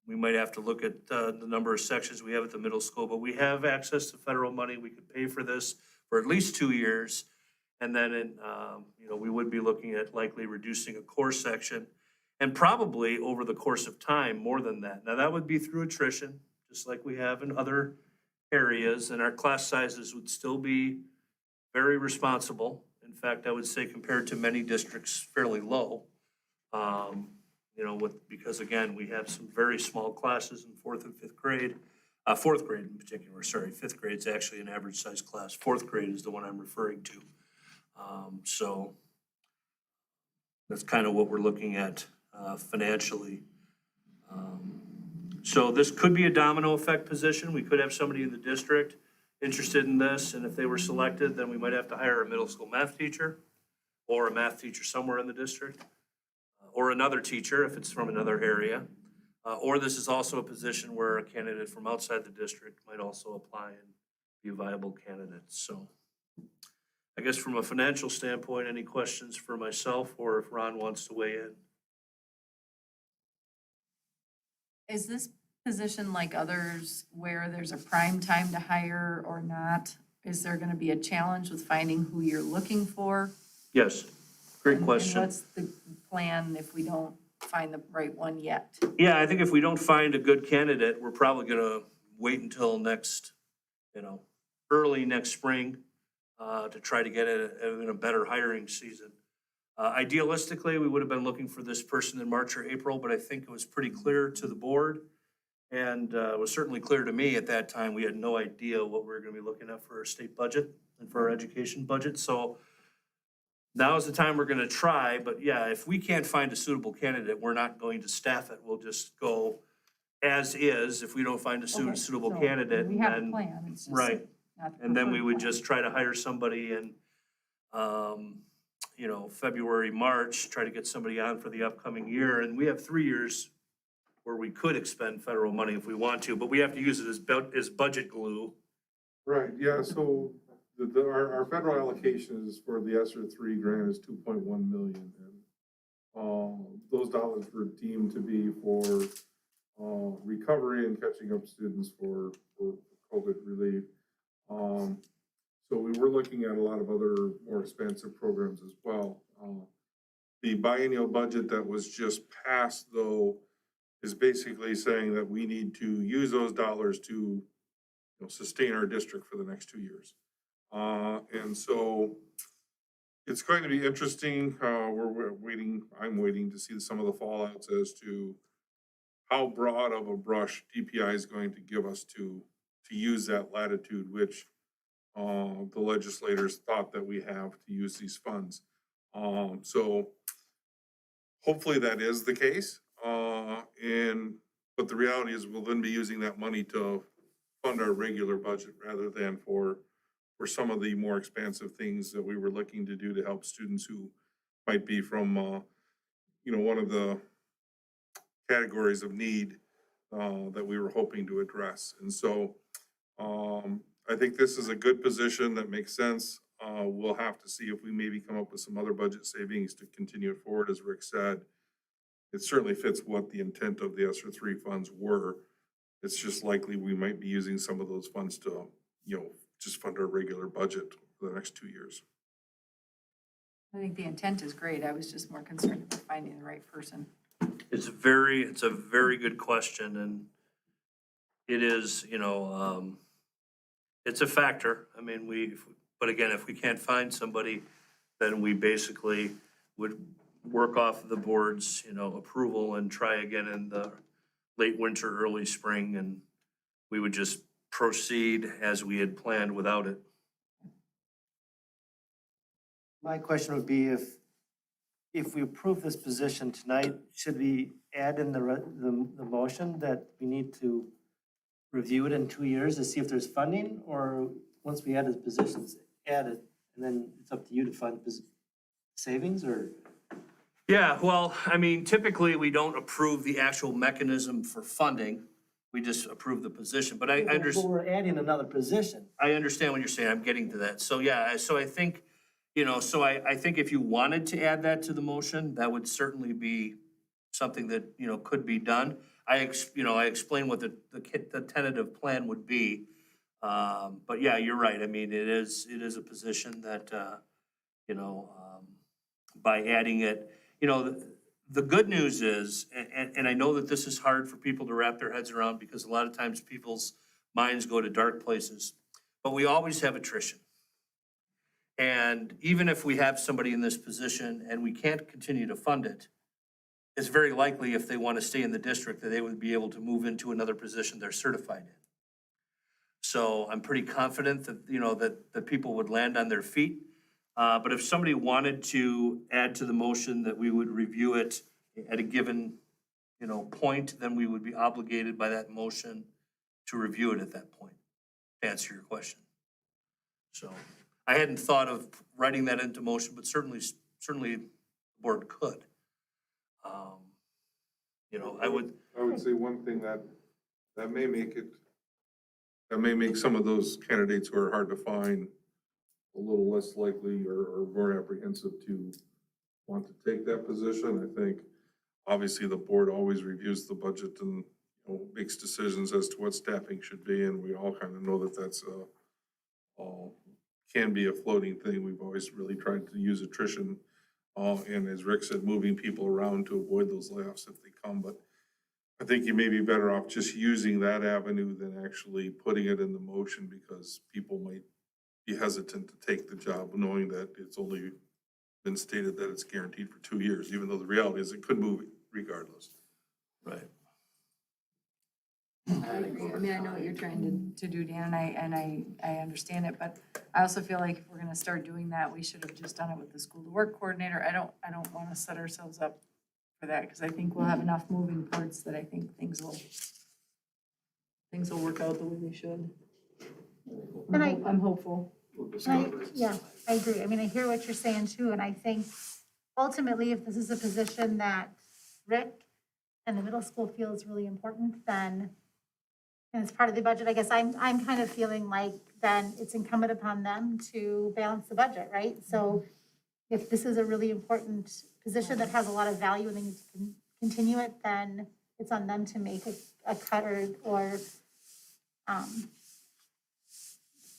we might have to look at the number of sections we have at the middle school, but we have access to federal money. We could pay for this for at least 2 years. And then, we would be looking at likely reducing a core section and probably over the course of time, more than that. Now, that would be through attrition, just like we have in other areas, and our class sizes would still be very responsible. In fact, I would say compared to many districts, fairly low. Because again, we have some very small classes in 4th and 5th grade. 4th grade in particular, sorry, 5th grade is actually an average size class. 4th grade is the one I'm referring to. So that's kind of what we're looking at financially. So this could be a domino effect position. We could have somebody in the district interested in this, and if they were selected, then we might have to hire a middle school math teacher or a math teacher somewhere in the district. or another teacher if it's from another area. Or this is also a position where a candidate from outside the district might also apply and be a viable candidate. So I guess from a financial standpoint, any questions for myself or if Ron wants to weigh in? Is this position like others where there's a prime time to hire or not? Is there gonna be a challenge with finding who you're looking for? Yes, great And question. what's the plan if we don't find the right one yet? Yeah, I think if we don't find a good candidate, we're probably gonna wait until next, early next spring, to try to get it in a better hiring season. Idealistically, we would have been looking for this person in March or April, but I think it was pretty clear to the board. And it was certainly clear to me at that time, we had no idea what we were gonna be looking at for our state budget and for our education budget. So now is the time we're gonna try, but yeah, if we can't find a suitable candidate, we're not going to staff it. We'll just go as is. If we don't find a Okay, suitable so candidate, We have a then, plan, it's just right. not the And then we preferred would plan. just try to hire somebody in, February, March, try to get somebody on for the upcoming year. And we have 3 years where we could expend federal money if we want to, but we have to use it as budget glue. Right, yeah, so our federal allocation is for the ESSER three grant is 2.1 million. And those dollars were deemed to be for recovery and catching up students for COVID relief. So we were looking at a lot of other more expensive programs as well. The biennial budget that was just passed, though, is basically saying that we need to use those dollars to sustain our district for the next 2 years. And so it's going to be interesting. I'm waiting to see some of the fallouts as to how broad of a brush DPI is going to give us to use that latitude, which the legislators thought that we have to use these funds. So hopefully that is the case. But the reality is we'll then be using that money to fund our regular budget rather than for some of the more expansive things that we were looking to do to help students who might be from, one of the categories of need that we were hoping to address. And so I think this is a good position that makes sense. We'll have to see if we maybe come up with some other budget savings to continue it forward, as Rick said. It certainly fits what the intent of the ESSER three funds were. It's just likely we might be using some of those funds to, just fund our regular budget for the next 2 years. I think the intent is great, I was just more concerned about finding the right person. It's a very good question, and it is, it's a factor. I mean, but again, if we can't find somebody, then we basically would work off the board's, approval and try again in the late winter, early spring, and we would just proceed as we had planned without it. My question would be if we approve this position tonight, should we add in the motion that we need to review it in 2 years to see if there's funding? Or once we add his positions, add it, and then it's up to you to fund savings, or? Yeah, well, I mean, typically, we don't approve the actual mechanism for funding. We just approve the position, but I But understand. we're adding another position. I understand what you're saying. I'm getting to that. So, yeah, so I think, I think if you wanted to add that to the motion, that would certainly be something that, could be done. I explained what the tentative plan would be. But yeah, you're right. I mean, it is a position that, by adding it, the good news is, and I know that this is hard for people to wrap their heads around because a lot of times people's minds go to dark places, but we always have attrition. And even if we have somebody in this position and we can't continue to fund it, it's very likely if they want to stay in the district that they would be able to move into another position they're certified in. So I'm pretty confident that, that people would land on their feet. But if somebody wanted to add to the motion that we would review it at a given, point, then we would be obligated by that motion to review it at that point, to answer your question. So I hadn't thought of writing that into motion, but certainly the board could. You know, I would, I would say one thing that may make some of those candidates who are hard to find a little less likely or more apprehensive to want to take that position. I think obviously the board always reviews the budget and, makes decisions as to what staffing should be, and we all kind of know that that's can be a floating thing. We've always really tried to use attrition, and as Rick said, moving people around to avoid those layoffs if they come, but I think you may be better off just using that avenue than actually putting it into motion, because people might be hesitant to take the job knowing that it's only been stated that it's guaranteed for 2 years, even though the reality is it could move regardless. right. I agree. I mean, I know what you're trying to do, Dan, and I understand it, but I also feel like if we're gonna start doing that, we should have just done it with the school to work coordinator. I don't wanna set ourselves up for that, because I think we'll have enough moving parts that I think things will work out the way they should. And I'm hopeful. Yeah, I agree. I mean, I hear what you're saying too, and I think ultimately, if this is a position that Rick and the middle school feel is really important, then, and it's part of the budget, I guess I'm kind of feeling like then it's incumbent upon them to balance the budget, right? So if this is a really important position that has a lot of value and they need to continue it, then it's on them to make a cut or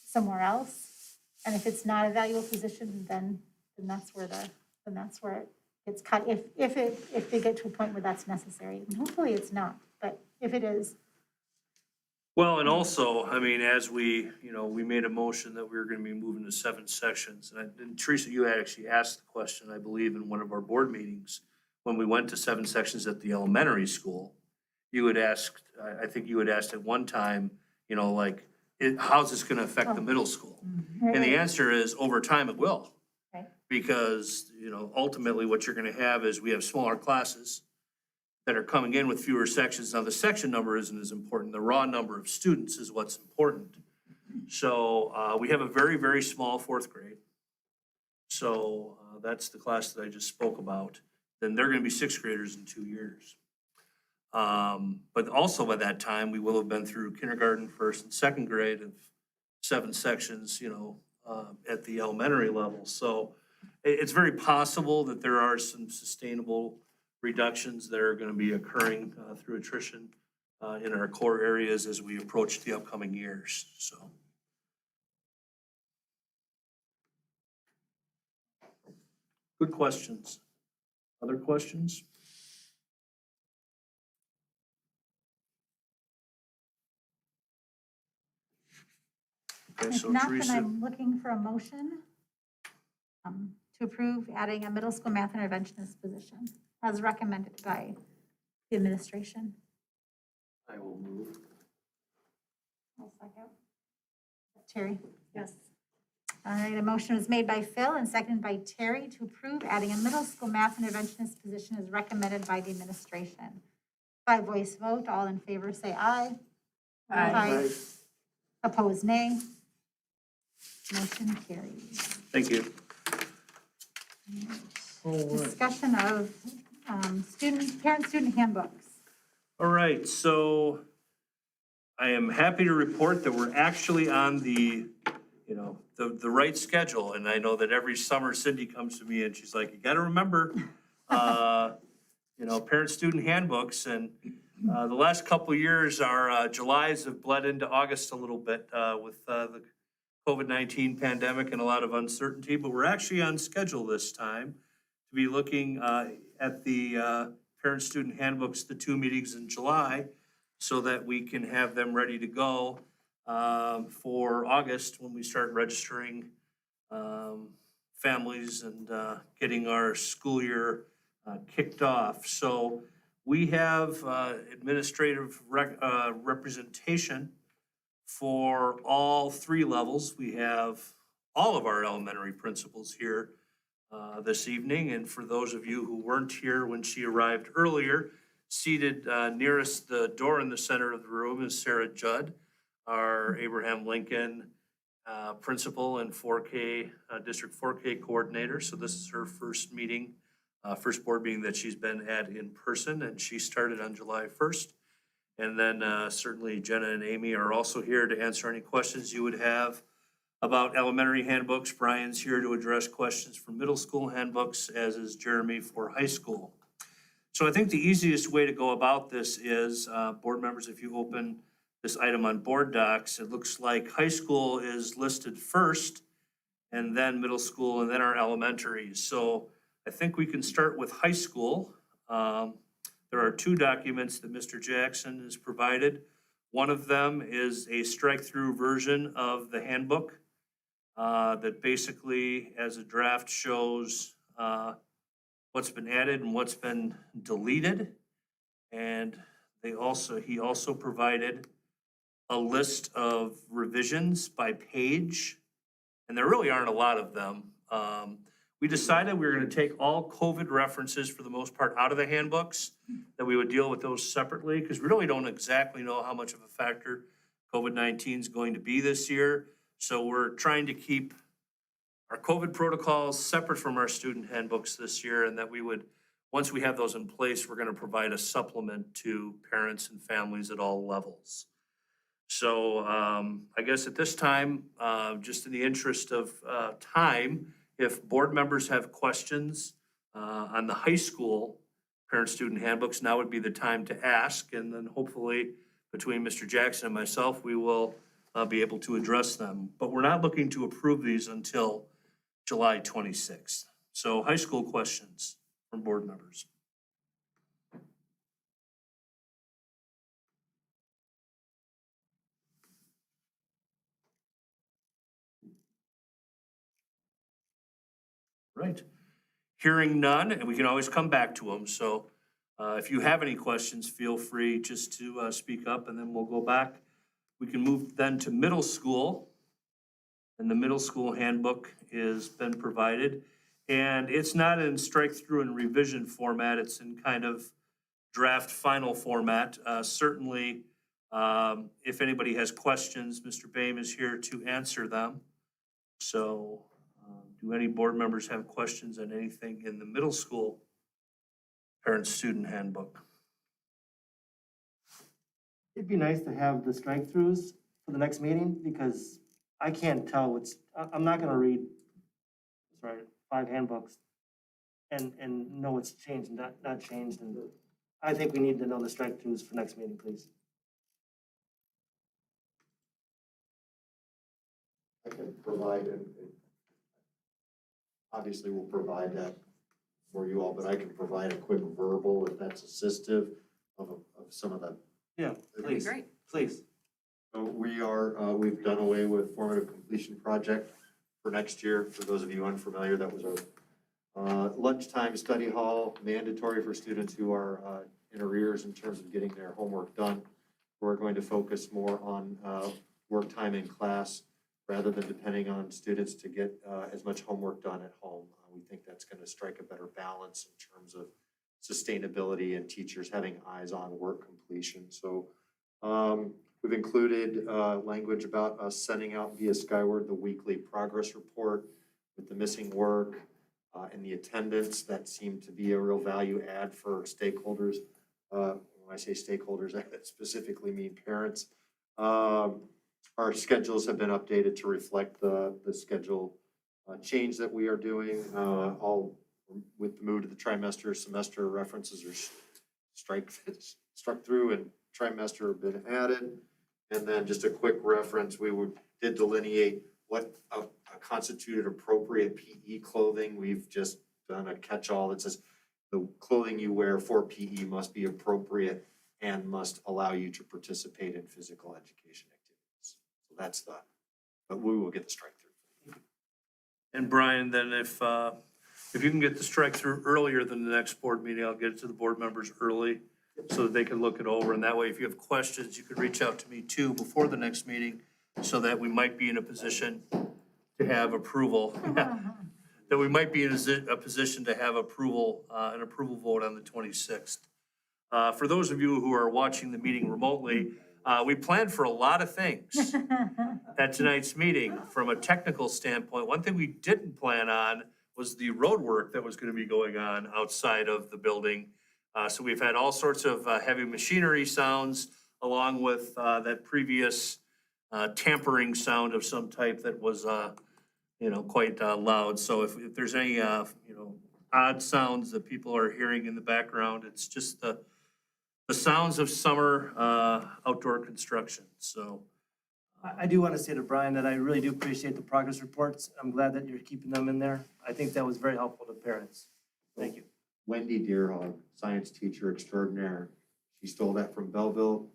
somewhere else. And if it's not a valuable position, then that's where it gets cut, if they get to a point where that's necessary. And hopefully it's not, but if it is, Well, and also, I mean, as we made a motion that we were gonna be moving to 7 sections. And Teresa, you had actually asked the question, I believe, in one of our board meetings, when we went to 7 sections at the elementary school. You had asked, I think you had asked at one time, like, how's this gonna affect the middle school? And the answer is, over time, it will. Right. Because, ultimately, what you're gonna have is we have smaller classes that are coming in with fewer sections. Now, the section number isn't as important. The raw number of students is what's important. So we have a very, very small 4th grade. So that's the class that I just spoke about. Then they're gonna be 6th graders in 2 years. But also by that time, we will have been through kindergarten, 1st and 2nd grade of 7 sections, at the elementary level. So it's very possible that there are some sustainable reductions that are gonna be occurring through attrition in our core areas as we approach the upcoming years, so. Good questions. Other questions? Okay, if so not, then Teresa, I'm looking for a motion to approve adding a middle school math interventionist position as recommended by the administration. I will move. I'll second. Terry? Yes. All right, a motion was made by Phil and seconded by Terry to approve adding a middle school math interventionist position as recommended by the administration. By voice vote, all in favor say aye. Aye. Opposed, nay. Motion carries. thank you. All right. Discussion of parent-student handbooks. All right, so I am happy to report that we're actually on the right schedule. And I know that every summer Cindy comes to me and she's like, you gotta remember, parent-student handbooks. And the last couple of years, our Julys have bled into August a little bit with the COVID-19 pandemic and a lot of uncertainty. But we're actually on schedule this time to be looking at the parent-student handbooks, the 2 meetings in July, so that we can have them ready to go for August when we start registering families and getting our school year kicked off. So we have administrative representation for all 3 levels. We have all of our elementary principals here this evening. And for those of you who weren't here when she arrived earlier, seated nearest the door in the center of the room is Sarah Judd, our Abraham Lincoln principal and 4K, District 4K coordinator. So this is her first meeting First board meeting that she's been at in person, and she started on July 1st. And then certainly Jenna and Amy are also here to answer any questions you would have about elementary handbooks. Brian's here to address questions for middle school handbooks, as is Jeremy for high school. So I think the easiest way to go about this is, board members, if you open this item on board docs, it looks like high school is listed first, and then middle school, and then our elementaries. So I think we can start with high school. There are two documents that Mr. Jackson has provided. One of them is a strike-through version of the handbook that basically, as a draft, shows what's been added and what's been deleted. And he also provided a list of revisions by page, and there really aren't a lot of them. We decided we were gonna take all COVID references for the most part out of the handbooks, that we would deal with those separately, because we really don't exactly know how much of a factor COVID-19 is going to be this year. So we're trying to keep our COVID protocols separate from our student handbooks this year, and that we would, once we have those in place, we're gonna provide a supplement to parents and families at all levels. So I guess at this time, just in the interest of time, if board members have questions on the high school parent-student handbooks, now would be the time to ask. And then hopefully between Mr. Jackson and myself, we will be able to address them. But we're not looking to approve these until July 26th. So high school questions from board members. Right. Hearing none, and we can always come back to them. So if you have any questions, feel free just to speak up, and then we'll go back. We can move then to middle school. And the middle school handbook has been provided. And it's not in strike-through and revision format. It's in kind of draft final format. Certainly, if anybody has questions, Mr. Boehm is here to answer them. So do any board members have questions on anything in the middle school parent-student handbook? It'd be nice to have the strike-throughs for the next meeting, because I can't tell what's, I'm not gonna read, 5 handbooks and know what's changed and not changed, and I think we need to know the strike-throughs for next meeting, please. I can provide, and obviously we'll provide that for you all, but I can provide a quick verbal if that's assistive of some of the. Yeah, please, Great. please. So we've done away with formative completion project for next year. For those of you unfamiliar, that was our lunchtime study hall, mandatory for students who are in arrears in terms of getting their homework done. We're going to focus more on work time in class rather than depending on students to get as much homework done at home. We think that's going to strike a better balance in terms of sustainability and teachers having eyes on work completion. So we've included language about us sending out via Skyward the weekly progress report with the missing work and the attendance. That seemed to be a real value add for stakeholders. When I say stakeholders, I specifically mean parents. Our schedules have been updated to reflect the schedule change that we are doing. All with the move to the trimester, semester references are struck through and trimester have been added. And then just a quick reference, we did delineate what constituted appropriate PE clothing. We've just done a catch-all that says the clothing you wear for PE must be appropriate and must allow you to participate in physical education activities. So that's but we will get the strike through. And Brian, then if you can get the strike through earlier than the next board meeting, I'll get it to the board members early so that they can look it over. And that way, if you have questions, you could reach out to me too before the next meeting, so that we might be in a position to have approval. That we might be in a position to have approval, an approval vote on the 26th. For those of you who are watching the meeting remotely, we planned for a lot of things at tonight's meeting from a technical standpoint. One thing we didn't plan on was the road work that was gonna be going on outside of the building. So we've had all sorts of heavy machinery sounds along with that previous tampering sound of some type that was, quite loud. So if there's any, odd sounds that people are hearing in the background, it's just the sounds of summer outdoor construction, so. I do want to say to Brian that I really do appreciate the progress reports. I'm glad that you're keeping them in there. I think that was very helpful to parents. Thank you. Wendy Deerhog, science teacher extraordinaire. She stole that from Belleville,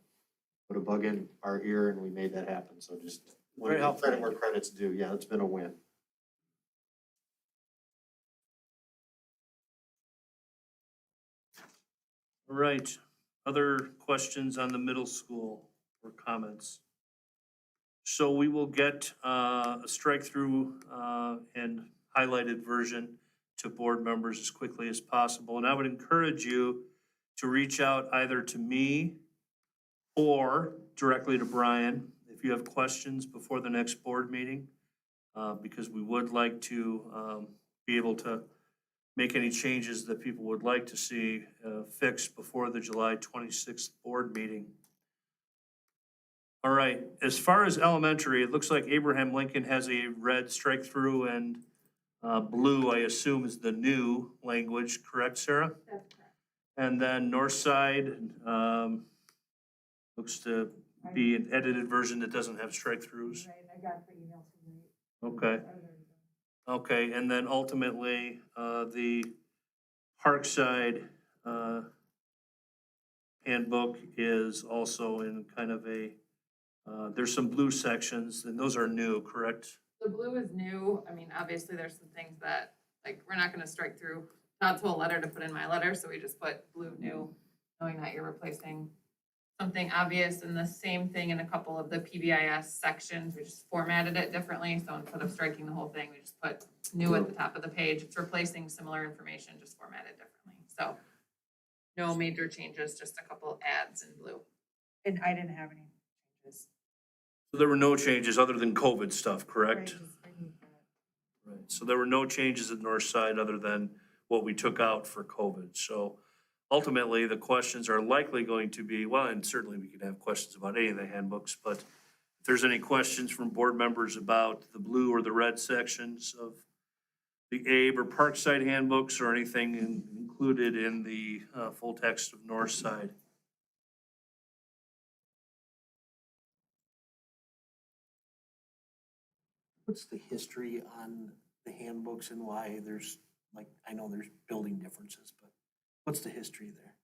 put a bug in our ear, and we made that happen. So just want to give helpful. credit where credit's due. Yeah, it's been a win. All right, other questions on the middle school or comments? So we will get a strike-through and highlighted version to board members as quickly as possible. And I would encourage you to reach out either to me or directly to Brian if you have questions before the next board meeting, because we would like to be able to make any changes that people would like to see fixed before the July 26th board meeting. All right, as far as elementary, it looks like Abraham Lincoln has a red strike through and blue, I assume, is the new language, correct, Sarah? That's correct. And then north side looks to be an edited version that doesn't have strike throughs. Right, I got the email tonight. Okay. Okay, and then ultimately, the Parkside handbook is also in kind of a, there's some blue sections, and those are new, correct? The blue is new. I mean, obviously, there's some things that, like, we're not gonna strike through Todd's whole letter to put in my letter, so we just put blue new, knowing that you're replacing something obvious, and the same thing in a couple of the PBIS sections. We just formatted it differently, so instead of striking the whole thing, we just put new at the top of the page. It's replacing similar information, just formatted differently. So no major changes, just a couple adds in blue. And I didn't have any changes. So there were no changes other than COVID stuff, correct? Right, so there were no changes at north side other than what we took out for COVID. So ultimately, the questions are likely going to be, well, and certainly we could have questions about any of the handbooks, but if there's any questions from board members about the blue or the red sections of the Abe or Parkside handbooks or anything included in the full text of north side. What's the history on the handbooks and why there's, like, I know there's building differences, but what's the history there?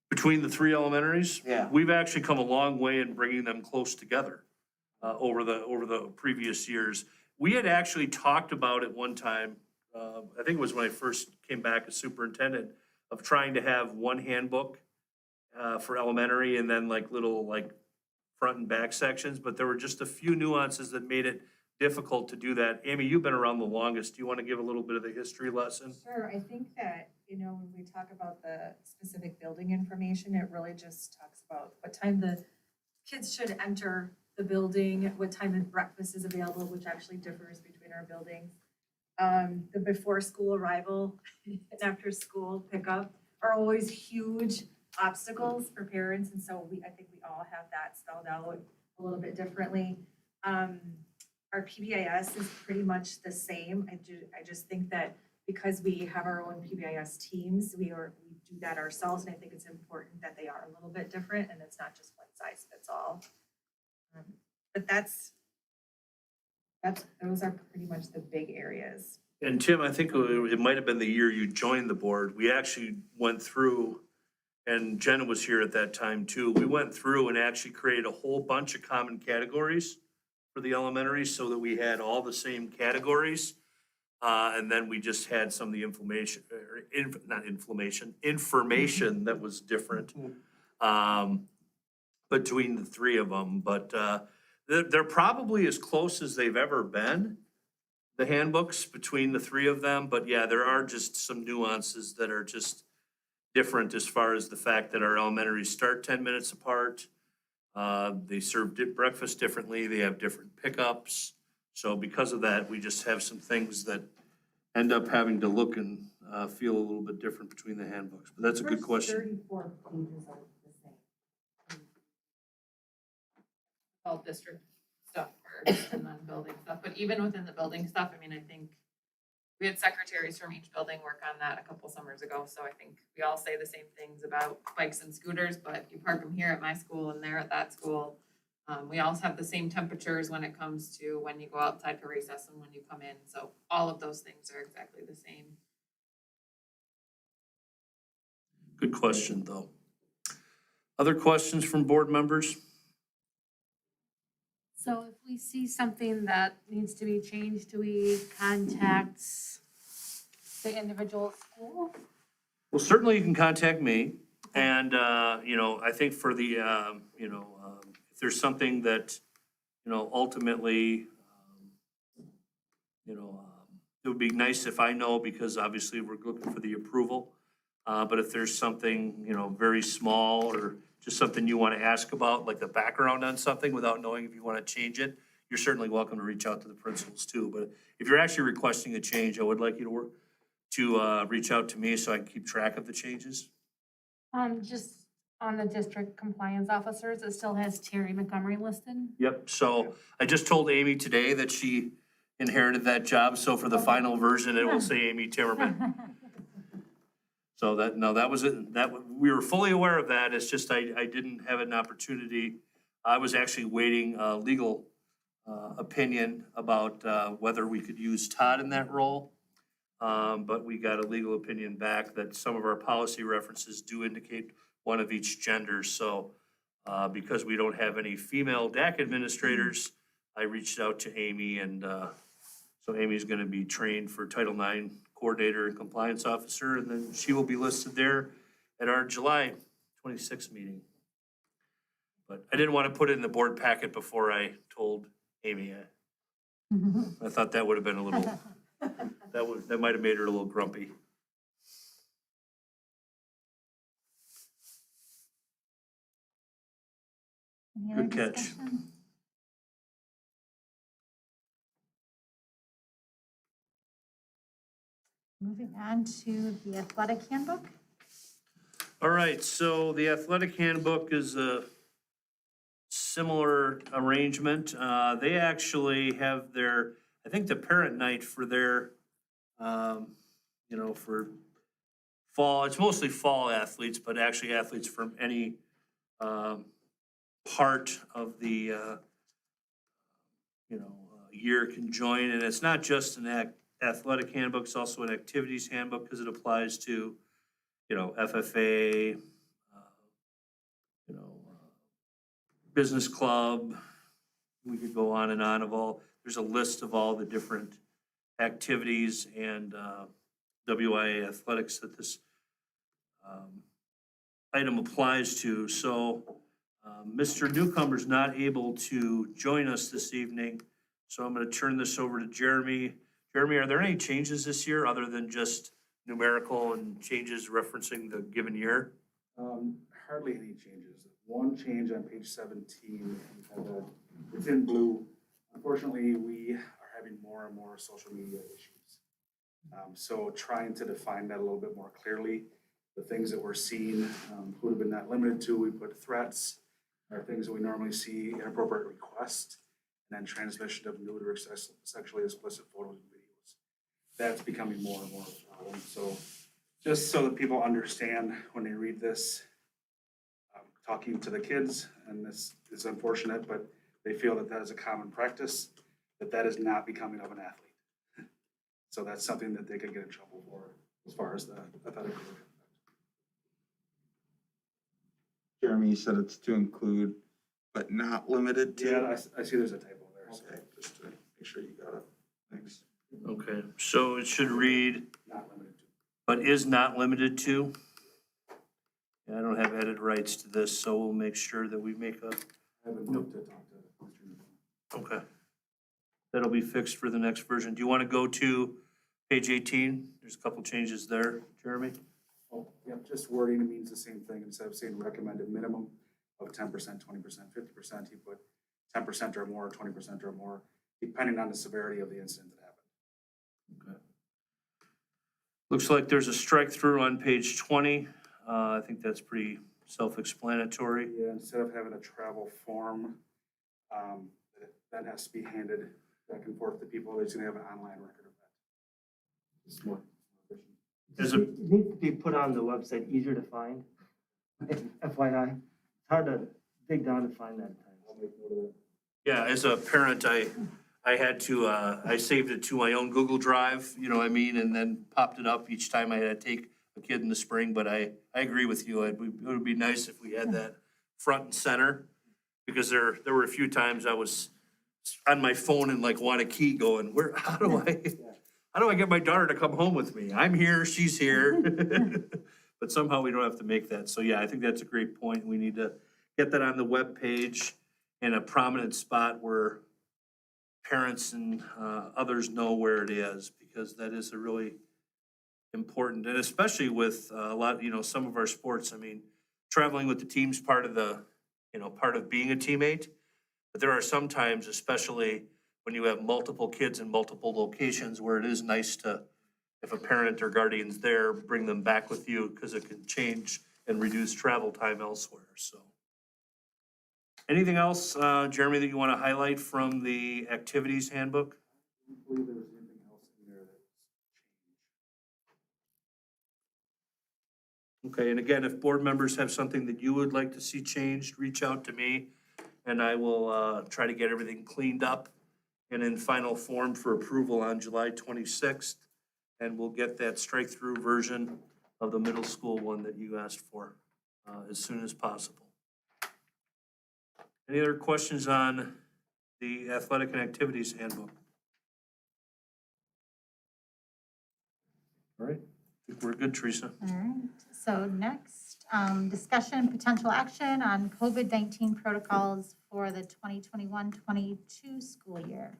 Between the three elementaries? Yeah. We've actually come a long way in bringing them close together over the previous years. We had actually talked about it one time, I think it was when I first came back as superintendent, of trying to have one handbook for elementary and then like little like front and back sections, but there were just a few nuances that made it difficult to do that. Amy, you've been around the longest. Do you want to give a little bit of the history lesson? Sure, I think that, when we talk about the specific building information, it really just talks about what time the kids should enter the building, what time the breakfast is available, which actually differs between our buildings. The before school arrival and after school pickup are always huge obstacles for parents, and so I think we all have that spelled out a little bit differently. Our PBIS is pretty much the same. I just think that because we have our own PBIS teams, we do that ourselves, and I think it's important that they are a little bit different and it's not just one size fits all. But those are pretty much the big areas. And Tim, I think it might have been the year you joined the board. We actually went through, and Jen was here at that time too. We went through and actually created a whole bunch of common categories for the elementary so that we had all the same categories. And then we just had some of the information that was different between the three of them. But they're probably as close as they've ever been, the handbooks between the three of them. But yeah, there are just some nuances that are just different as far as the fact that our elementaries start 10 minutes apart. They serve breakfast differently. They have different pickups. So because of that, we just have some things that end up having to look and feel a little bit different between the handbooks. But that's a good question. 34 pages are the same. All district stuff first and then building stuff, but even within the building stuff, I mean, I think we had secretaries from each building work on that a couple summers ago, so I think we all say the same things about bikes and scooters, but you park them here at my school and there at that school. We also have the same temperatures when it comes to when you go outside for recess and when you come in, so all of those things are exactly the same. Good question, though. Other questions from board members? So if we see something that needs to be changed, do we contact the individual school? Well, certainly you can contact me. And, you know, I think for the, if there's something that, ultimately, it would be nice if I know, because obviously we're looking for the approval. But if there's something, very small or just something you want to ask about, like the background on something without knowing if you want to change it, you're certainly welcome to reach out to the principals too. But if you're actually requesting a change, I would like you to reach out to me so I can keep track of the changes. Just on the district compliance officers, it still has Terry Montgomery listed. Yep, so I just told Amy today that she inherited that job, so for the final version, it will say Amy Timmerman. So that was it, we were fully aware of that, it's just I didn't have an opportunity. I was actually waiting legal opinion about whether we could use Todd in that role. But we got a legal opinion back that some of our policy references do indicate one of each gender. So because we don't have any female DAC administrators, I reached out to Amy, and so Amy's gonna be trained for Title IX Coordinator and Compliance Officer, and then she will be listed there at our July 26th meeting. But I didn't want to put it in the board packet before I told Amy. I thought that would have been a little, that might have made her a little grumpy. Any other Good catch. discussion? Moving on to the athletic handbook. All right, so the athletic handbook is a similar arrangement. They actually have their, I think the parent night for their, for fall, it's mostly fall athletes, but actually athletes from any part of the, year can join. And it's not just an athletic handbook, it's also an activities handbook because it applies to, FFA, business club. We could go on and on there's a list of all the different activities and WIA athletics that this item applies to. So Mr. Newcomer's not able to join us this evening, so I'm going to turn this over to Jeremy. Jeremy, are there any changes this year other than just numerical and changes referencing the given year? Hardly any changes. One change on page 17, it's in blue. Unfortunately, we are having more and more social media issues. So trying to define that a little bit more clearly, the things that we're seeing, would have been not limited to, we put threats, or things that we normally see, inappropriate requests, and then transmission of nude or sexually explicit photos and videos. That's becoming more and more of a problem. So just so that people understand when they read this, talking to the kids, and this is unfortunate, but they feel that that is a common practice, that is not becoming of an athlete. So that's something that they could get in trouble for as far as the athletic career. Jeremy, you said it's to include, but not limited to? Yeah, I see there's a typo there, so Okay, just to make sure you got it. Thanks. Okay, so it should read, not limited to. but is not limited to. Yeah, I don't have edit rights to this, so we'll make sure that we make a, I have a note to talk to Mr. Newcomb. okay. That'll be fixed for the next version. Do you want to go to page 18? There's a couple changes there, Jeremy. Oh, yep, just wording means the same thing. Instead of saying recommended minimum of 10%, 20%, 50%, he put 10% or more, 20% or more, depending on the severity of the incident that happened. Okay. Looks like there's a strike through on page 20. I think that's pretty self-explanatory. Yeah, instead of having a travel form, that has to be handed back and forth to people, they're just gonna have an online record of that. It's more efficient. There's a, It needs to be put on the website, easier to find. FYI, it's hard to dig down to find that time. I'll make note of that. yeah, as a parent, I had to, I saved it to my own Google Drive, you know what I mean, and then popped it up each time I had to take a kid in the spring, but I agree with you. It would be nice if we had that front and center, because there were a few times I was on my phone and like want a key going, how do I get my daughter to come home with me? I'm here, she's here. But somehow we don't have to make that. So yeah, I think that's a great point. We need to get that on the webpage in a prominent spot where parents and others know where it is, because that is a really important, and especially with a lot, some of our sports, I mean, traveling with the team's part of part of being a teammate. But there are some times, especially when you have multiple kids in multiple locations, where it is nice to, if a parent or guardian's there, bring them back with you, because it can change and reduce travel time elsewhere, so. Anything else, Jeremy, that you want to highlight from the activities handbook? I don't believe there was anything else in there that Okay, and again, if board members have something that you would like to see changed, reach out to me, and I will try to get everything cleaned up and in final form for approval on July 26th. And we'll get that strike-through version of the middle school one that you asked for as soon as possible. Any other questions on the athletic and activities handbook? All right, I think we're good, Teresa. All right, so next, discussion, potential action on COVID-19 protocols for the 2021-22 school year.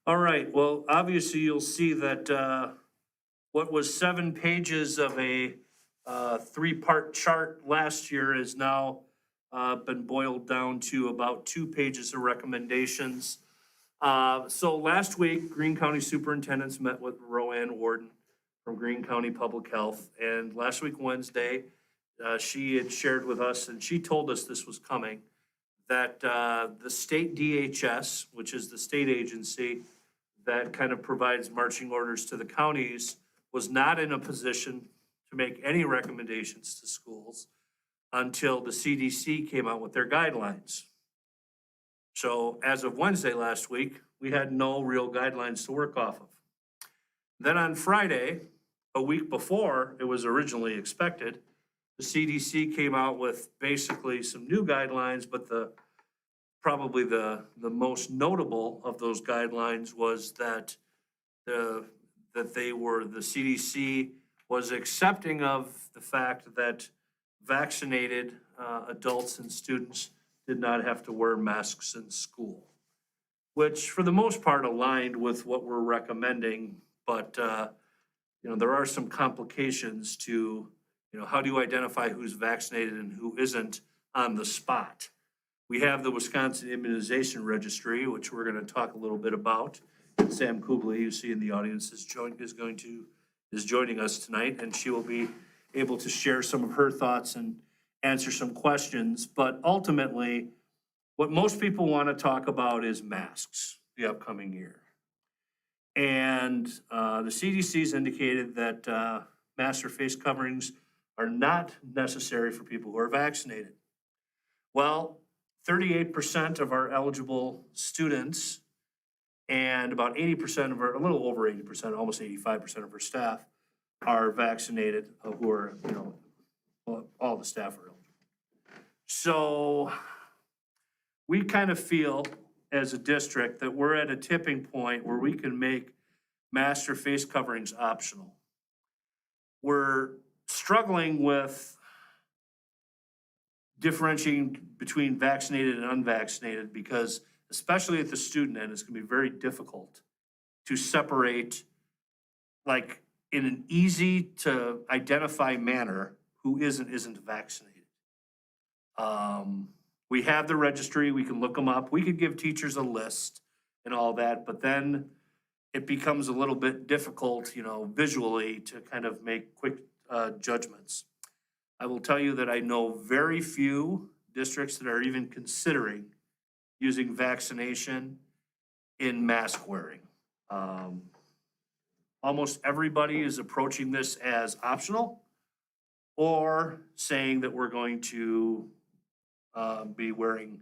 All right, well, obviously you'll see that what was 7 pages of a 3-part chart last year has now been boiled down to about 2 pages of recommendations. So last week, Greene County Superintendents met with Roanne Warden from Greene County Public Health. And last week, Wednesday, she had shared with us, and she told us this was coming, that the state DHS, which is the state agency that kind of provides marching orders to the counties, was not in a position to make any recommendations to schools until the CDC came out with their guidelines. So as of Wednesday last week, we had no real guidelines to work off of. Then on Friday, a week before it was originally expected, the CDC came out with basically some new guidelines, but probably the most notable of those guidelines was that the CDC was accepting of the fact that vaccinated adults and students did not have to wear masks in school, which for the most part aligned with what we're recommending. But, there are some complications to, how do you identify who's vaccinated and who isn't on the spot? We have the Wisconsin Immunization Registry, which we're going to talk a little bit about. And Sam Kubley, you see in the audience, is joining us tonight, and she will be able to share some of her thoughts and answer some questions. But ultimately, what most people want to talk about is masks the upcoming year. And the CDC's indicated that masks or face coverings are not necessary for people who are vaccinated. Well, 38% of our eligible students and about 80% of a little over 80%, almost 85% of our staff are vaccinated, who are, all the staff are eligible. So we kind of feel as a district that we're at a tipping point where we can make mask or face coverings optional. We're struggling with differentiating between vaccinated and unvaccinated because, especially at the student end, it's gonna be very difficult to separate, like, in an easy to identify manner, who isn't vaccinated. We have the registry, we can look them up, we could give teachers a list and all that, but then it becomes a little bit difficult, visually to kind of make quick judgments. I will tell you that I know very few districts that are even considering using vaccination in mask wearing. Almost everybody is approaching this as optional or saying that we're going to be wearing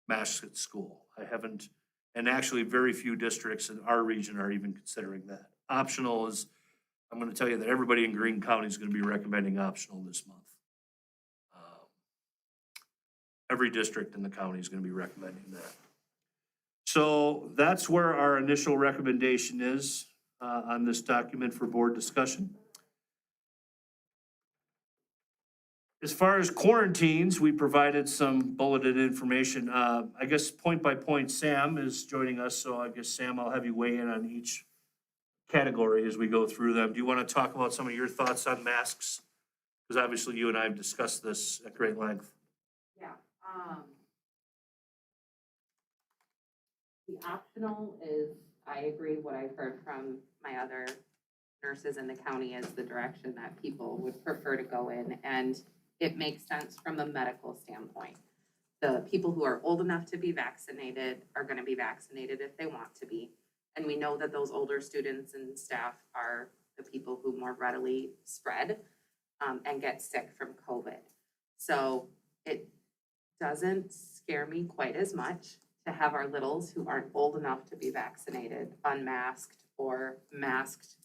masks at school. I haven't, and actually very few districts in our region are even considering that. Optional is, I'm gonna tell you that everybody in Greene County is gonna be recommending optional this month. Every district in the county is gonna be recommending that. So that's where our initial recommendation is on this document for board discussion. As far as quarantines, we provided some bulleted information. I guess point by point, Sam is joining us, so I guess, Sam, I'll have you weigh in on each category as we go through them. Do you want to talk about some of your thoughts on masks? Because obviously you and I have discussed this at great length. Yeah, the optional is, I agree what I've heard from my other nurses in the county is the direction that people would prefer to go in, and it makes sense from a medical standpoint. The people who are old enough to be vaccinated are gonna be vaccinated if they want to be. And we know that those older students and staff are the people who more readily spread and get sick from COVID. So it doesn't scare me quite as much to have our littles who aren't old enough to be vaccinated unmasked or masked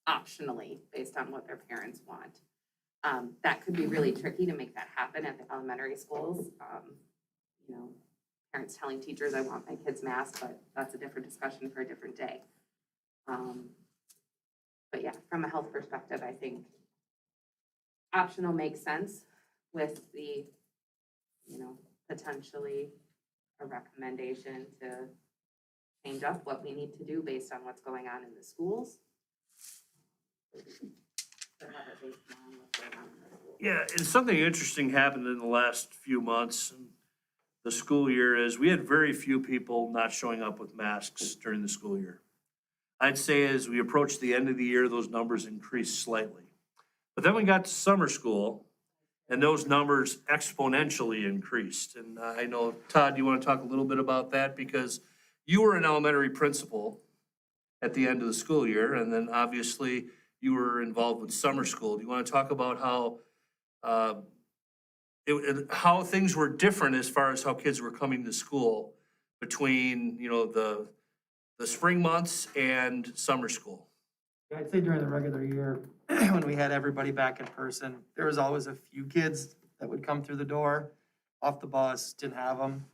optionally based on what their parents want. That could be really tricky to make that happen at the elementary schools. Parents telling teachers, I want my kids masked, but that's a different discussion for a different day. But yeah, from a health perspective, I think optional makes sense with the, potentially a recommendation to change up what we need to do based on what's going on in the schools. Yeah, and something interesting happened in the last few months in the school year is we had very few people not showing up with masks during the school year. I'd say as we approached the end of the year, those numbers increased slightly. But then we got to summer school and those numbers exponentially increased. And I know, Todd, you want to talk a little bit about that? Because you were an elementary principal at the end of the school year, and then obviously you were involved with summer school. Do you want to talk about how things were different as far as how kids were coming to school between, the spring months and summer school? I'd say during the regular year, when we had everybody back in person, there was always a few kids that would come through the door, off the bus, didn't have them.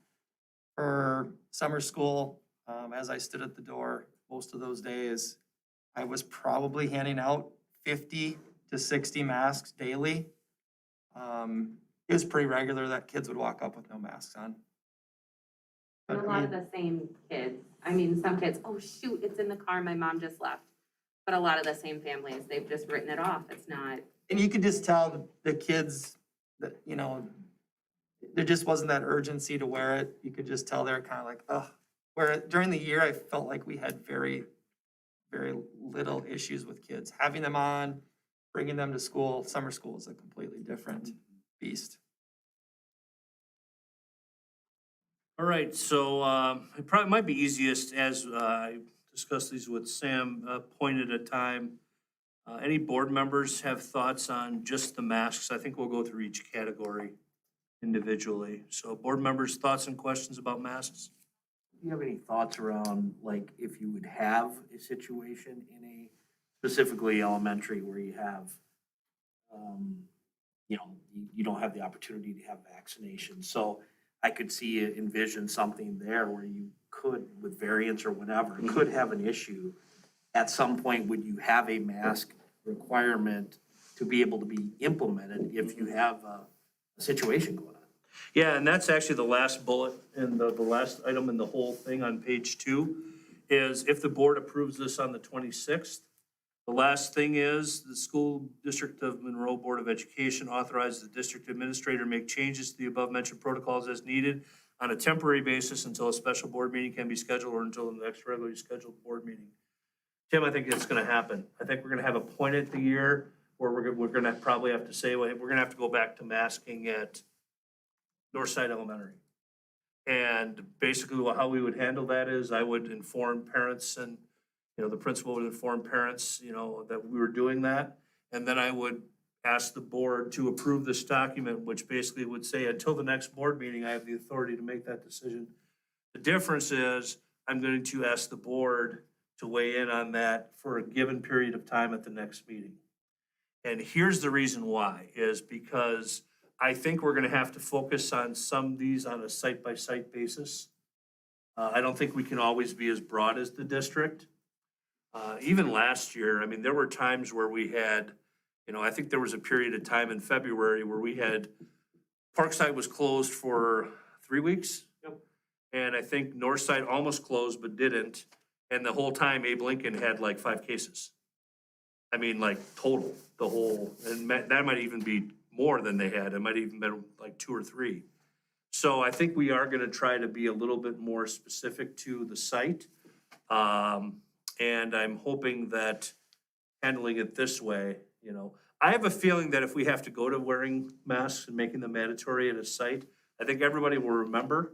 For summer school, as I stood at the door most of those days, I was probably handing out 50 to 60 masks daily. It was pretty regular that kids would walk up with no masks on. And a lot of the same kids. I mean, some kids, oh shoot, it's in the car, my mom just left. But a lot of the same families, they've just written it off. It's not. And you could just tell the kids that, there just wasn't that urgency to wear it. You could just tell they're kind of like, ugh. Where during the year, I felt like we had very, very little issues with kids. Having them on, bringing them to school, summer school is a completely different beast. All right, so it probably might be easiest as I discuss these with Sam, point at a time. Any board members have thoughts on just the masks? I think we'll go through each category individually. So board members, thoughts and questions about masks? Do you have any thoughts around, like, if you would have a situation in a specifically elementary where you have, you don't have the opportunity to have vaccination? So I could envision something there where you could, with variants or whatever, could have an issue. At some point, would you have a mask requirement to be able to be implemented if you have a situation going on? Yeah, and that's actually the last bullet and the last item in the whole thing on page 2 is if the board approves this on the 26th, the last thing is the school district of Monroe Board of Education authorizes the district administrator to make changes to the above mentioned protocols as needed on a temporary basis until a special board meeting can be scheduled or until the next regularly scheduled board meeting. Tim, I think it's gonna happen. I think we're gonna have a point at the year where we're gonna probably have to say, well, we're gonna have to go back to masking at Northside Elementary. And basically, how we would handle that is I would inform parents and, the principal would inform parents, that we were doing that. And then I would ask the board to approve this document, which basically would say, until the next board meeting, I have the authority to make that decision. The difference is, I'm going to ask the board to weigh in on that for a given period of time at the next meeting. And here's the reason why, is because I think we're gonna have to focus on some of these on a site-by-site basis. I don't think we can always be as broad as the district. Even last year, I mean, there were times where we had, I think there was a period of time in February where we had, Parkside was closed for 3 weeks. Yep. And I think Northside almost closed but didn't. And the whole time Abe Lincoln had like 5 cases. I mean, like total, the whole, and that might even be more than they had. It might even been like 2 or 3. So I think we are gonna try to be a little bit more specific to the site. And I'm hoping that handling it this way, I have a feeling that if we have to go to wearing masks and making them mandatory at a site, I think everybody will remember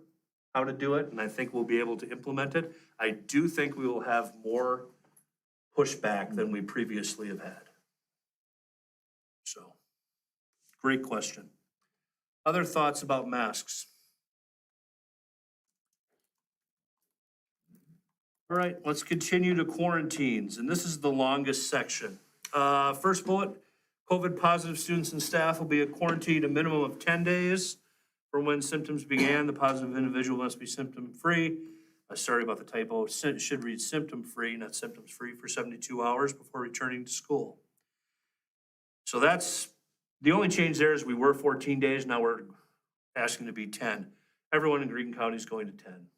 how to do it, and I think we'll be able to implement it. I do think we will have more pushback than we previously have had. So, great question. Other thoughts about masks? All right, let's continue to quarantines, and this is the longest section. First bullet, COVID positive students and staff will be quarantined a minimum of 10 days from when symptoms began. The positive individual must be symptom-free. Sorry about the typo. It should read symptom-free, not symptoms-free, for 72 hours before returning to school. So that's, the only change there is we were 14 days, now we're asking to be 10. Everyone in Greene County is going to 10.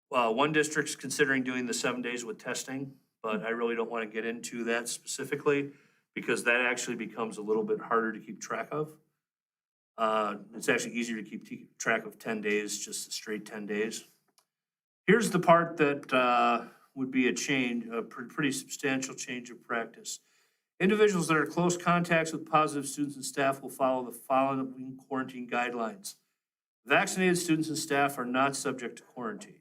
One district's considering doing the 7 days with testing, but I really don't want to get into that specifically because that actually becomes a little bit harder to keep track of. It's actually easier to keep track of 10 days, just a straight 10 days. Here's the part that would be a change, a pretty substantial change of practice. Individuals that are close contacts with positive students and staff will follow the following quarantine guidelines. Vaccinated students and staff are not subject to quarantine.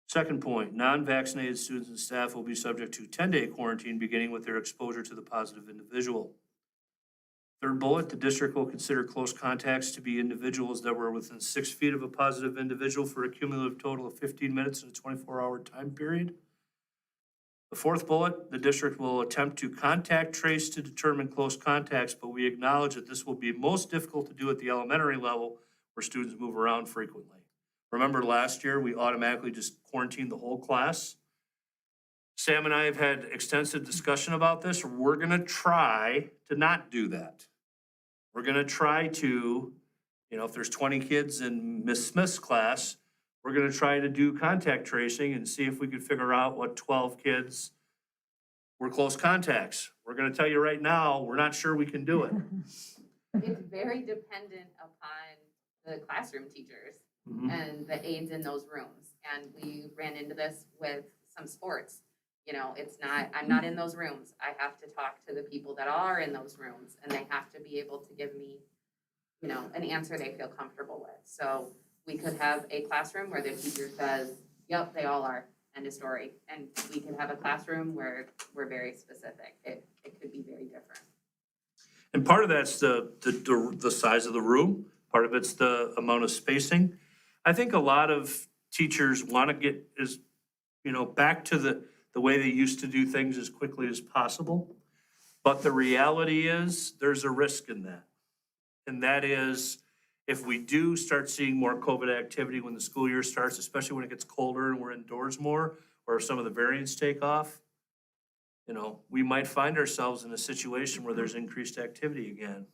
Second point, non-vaccinated students and staff will be subject to 10-day quarantine beginning with their exposure to the positive individual. Third bullet, the district will consider close contacts to be individuals that were within 6 feet of a positive individual for a cumulative total of 15 minutes in a 24-hour time period. The fourth bullet, the district will attempt to contact trace to determine close contacts, but we acknowledge that this will be most difficult to do at the elementary level where students move around frequently. Remember last year, we automatically just quarantined the whole class. Sam and I have had extensive discussion about this. We're gonna try to not do that. We're gonna try to, if there's 20 kids in Miss Smith's class, we're gonna try to do contact tracing and see if we can figure out what 12 kids were close contacts. We're gonna tell you right now, we're not sure we can do it. It's very dependent upon the classroom teachers and the aides in those rooms. And we ran into this with some sports. It's not, I'm not in those rooms. I have to talk to the people that are in those rooms and they have to be able to give me, an answer they feel comfortable with. So we could have a classroom where the teacher says, yep, they all are, end of story. And we can have a classroom where we're very specific. It could be very different. And part of that's the size of the room. Part of it's the amount of spacing. I think a lot of teachers want to get back to the way they used to do things as quickly as possible. But the reality is there's a risk in that. And that is if we do start seeing more COVID activity when the school year starts, especially when it gets colder and we're indoors more, or if some of the variants take off, we might find ourselves in a situation where there's increased activity again.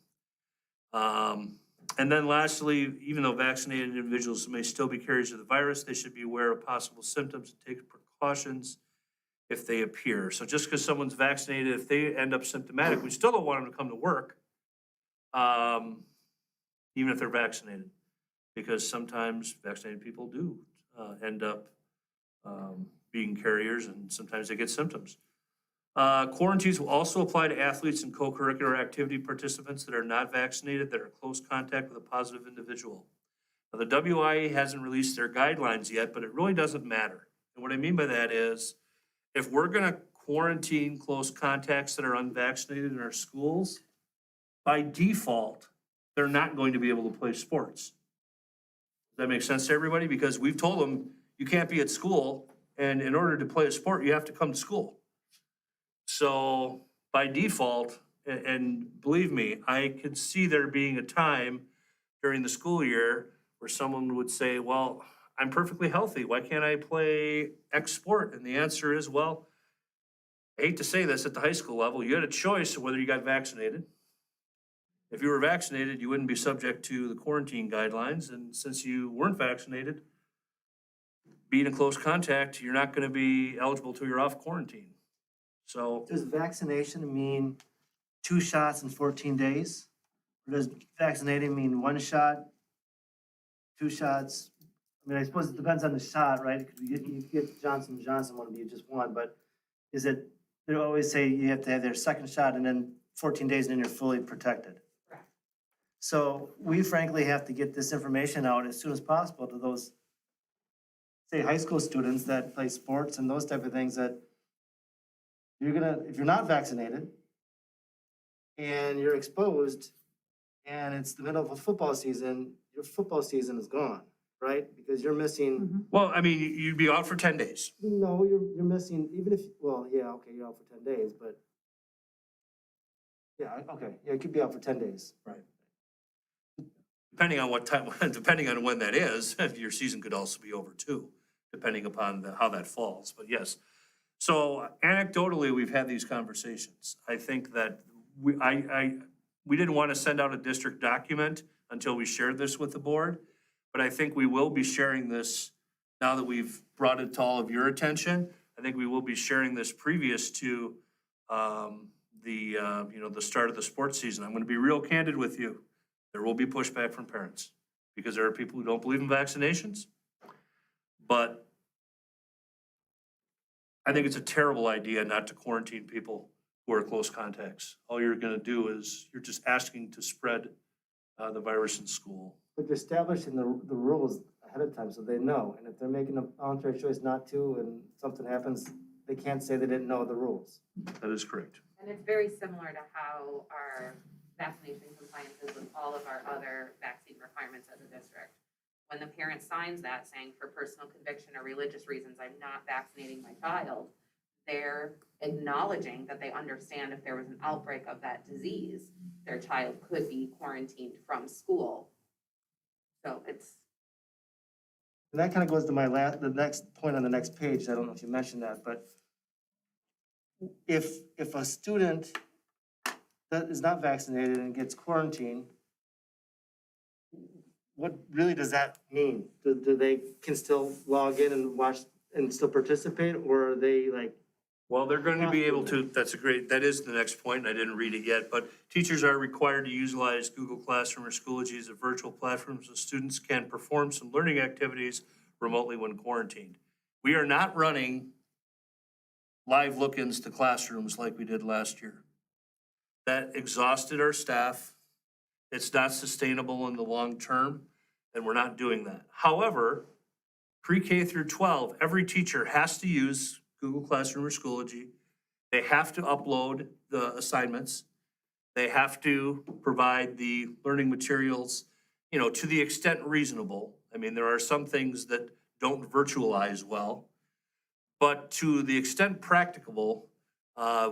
And then lastly, even though vaccinated individuals may still be carriers of the virus, they should be aware of possible symptoms and take precautions if they appear. So just because someone's vaccinated, if they end up symptomatic, we still don't want them to come to work, even if they're vaccinated, because sometimes vaccinated people do end up being carriers, and sometimes they get symptoms. Quarantines will also apply to athletes and co-curricular activity participants that are not vaccinated, that are in close contact with a positive individual. Now, the WIA hasn't released their guidelines yet, but it really doesn't matter. And what I mean by that is, if we're gonna quarantine close contacts that are unvaccinated in our schools, by default, they're not going to be able to play sports. Does that make sense to everybody? Because we've told them, you can't be at school, and in order to play a sport, you have to come to school. So by default, and believe me, I could see there being a time during the school year where someone would say, well, I'm perfectly healthy. Why can't I play X sport? And the answer is, well, I hate to say this, at the high school level, you had a choice of whether you got vaccinated. If you were vaccinated, you wouldn't be subject to the quarantine guidelines. And since you weren't vaccinated, being in close contact, you're not going to be eligible till you're off quarantine. So Does vaccination mean 2 shots in 14 days? Or does vaccinating mean 1 shot, 2 shots? I mean, I suppose it depends on the shot, right? You get Johnson & Johnson, one would be just 1, but is it, they always say you have to have their second shot and then 14 days and then you're fully protected. Correct. So we frankly have to get this information out as soon as possible to those, say, high school students that play sports and those type of things that if you're not vaccinated and you're exposed and it's the middle of a football season, your football season is gone, right? Because you're missing, well, I mean, you'd be out for 10 days. no, you're missing, even if, well, yeah, okay, you're out for 10 days, but yeah, okay, yeah, you could be out for 10 days. Right. Depending on what time, depending on when that is, your season could also be over too, depending upon how that falls, but yes. So anecdotally, we've had these conversations. I think that we didn't want to send out a district document until we shared this with the board, but I think we will be sharing this now that we've brought it to all of your attention. I think we will be sharing this previous to the start of the sports season. I'm going to be real candid with you. There will be pushback from parents because there are people who don't believe in vaccinations, but I think it's a terrible idea not to quarantine people who are close contacts. All you're gonna do is, you're just asking to spread the virus in school. But you're establishing the rules ahead of time so they know. And if they're making a voluntary choice not to and something happens, they can't say they didn't know the rules. That is correct. And it's very similar to how our vaccination compliance is with all of our other vaccine requirements as a district. When the parent signs that saying for personal conviction or religious reasons, I'm not vaccinating my child, they're acknowledging that they understand if there was an outbreak of that disease, their child could be quarantined from school. So it's. And that kind of goes to the next point on the next page. I don't know if you mentioned that, but if a student that is not vaccinated and gets quarantined, what really does that mean? Do they can still log in and watch and still participate, or are they like? Well, they're going to be able to, that is the next point, and I didn't read it yet, but teachers are required to utilize Google Classroom or Schoology as a virtual platform so students can perform some learning activities remotely when quarantined. We are not running live look-ins to classrooms like we did last year. That exhausted our staff. It's not sustainable in the long term, and we're not doing that. However, pre-K through 12, every teacher has to use Google Classroom or Schoology. They have to upload the assignments. They have to provide the learning materials, to the extent reasonable. I mean, there are some things that don't virtualize well, but to the extent practicable,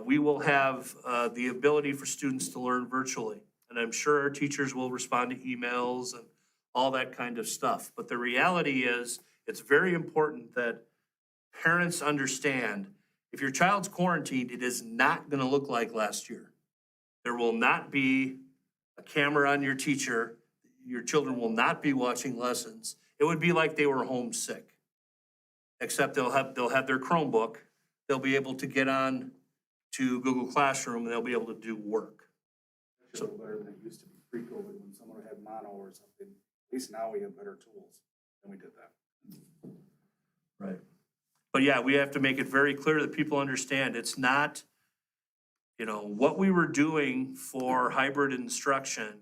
we will have the ability for students to learn virtually. And I'm sure our teachers will respond to emails and all that kind of stuff. But the reality is, it's very important that parents understand if your child's quarantined, it is not going to look like last year. There will not be a camera on your teacher. Your children will not be watching lessons. It would be like they were homesick, except they'll have their Chromebook. They'll be able to get on to Google Classroom and they'll be able to do work. So better than it used to be pre-COVID when someone had mono or something. At least now we have better tools than we did that. Right. But yeah, we have to make it very clear that people understand it's not, you know, what we were doing for hybrid instruction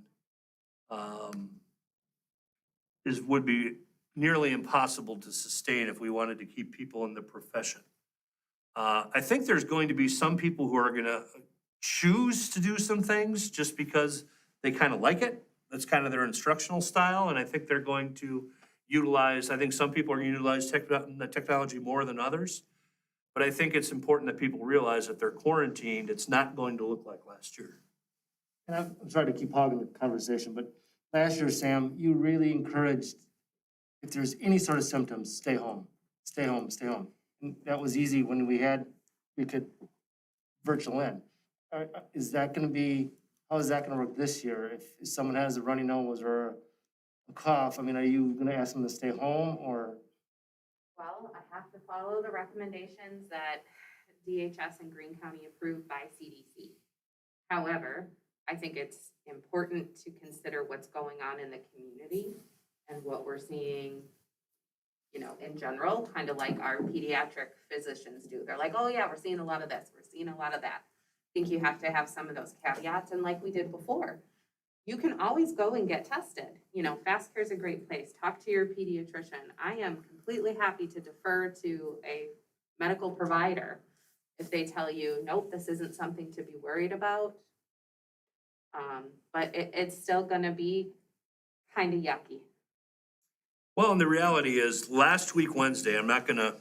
would be nearly impossible to sustain if we wanted to keep people in the profession. I think there's going to be some people who are gonna choose to do some things just because they kind of like it. That's kind of their instructional style, and I think they're going to utilize, I think some people are gonna utilize the technology more than others. But I think it's important that people realize that they're quarantined, it's not going to look like last year. And I'm sorry to keep hogging the conversation, but last year, Sam, you really encouraged, if there's any sort of symptoms, stay home, stay home, stay home. And that was easy when we could virtual in. Is that gonna be, how is that gonna work this year? If someone has a runny nose or a cough, I mean, are you gonna ask them to stay home or? Well, I have to follow the recommendations that DHS and Greene County approved by CDC. However, I think it's important to consider what's going on in the community and what we're seeing, you know, in general, kind of like our pediatric physicians do. They're like, oh yeah, we're seeing a lot of this, we're seeing a lot of that. I think you have to have some of those caveats, and like we did before, you can always go and get tested. You know, Fast Care is a great place. Talk to your pediatrician. I am completely happy to defer to a medical provider if they tell you, nope, this isn't something to be worried about. But it's still gonna be kind of yucky. Well, and the reality is, last week Wednesday, I'm not gonna,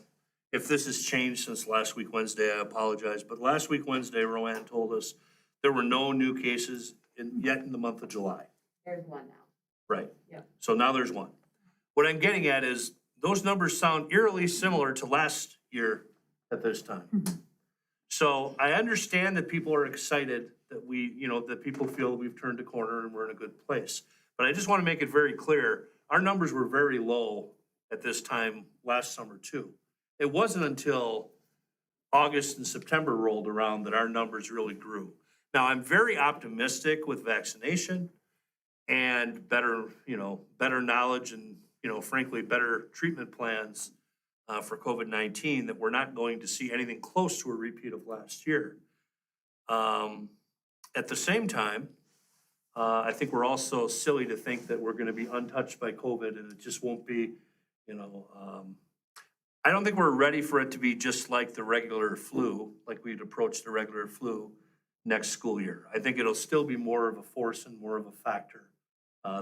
if this has changed since last week Wednesday, I apologize, but last week Wednesday, Roanne told us there were no new cases yet in the month of July. There's one now. Right. Yeah. So now there's one. What I'm getting at is, those numbers sound eerily similar to last year at this time. So I understand that people are excited that that people feel we've turned a corner and we're in a good place. But I just want to make it very clear, our numbers were very low at this time last summer too. It wasn't until August and September rolled around that our numbers really grew. Now, I'm very optimistic with vaccination and better knowledge and, frankly, better treatment plans for COVID-19, that we're not going to see anything close to a repeat of last year. At the same time, I think we're also silly to think that we're gonna be untouched by COVID and it just won't be, I don't think we're ready for it to be just like the regular flu, like we'd approach the regular flu next school year. I think it'll still be more of a force and more of a factor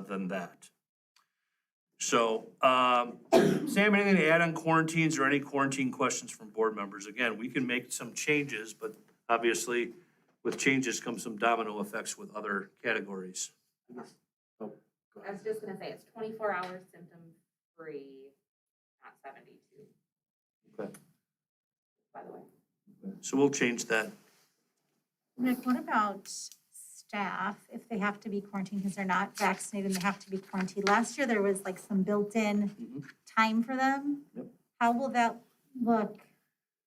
than that. So, Sam, anything to add on quarantines or any quarantine questions from board members? Again, we can make some changes, but obviously with changes come some domino effects with other categories. I was just gonna say, it's 24 hours symptom-free, not 72. Okay. By the way. So we'll change that. Nick, what about staff, if they have to be quarantined because they're not vaccinated and they have to be quarantined? Last year, there was like some built-in time for them. Yep. How will that look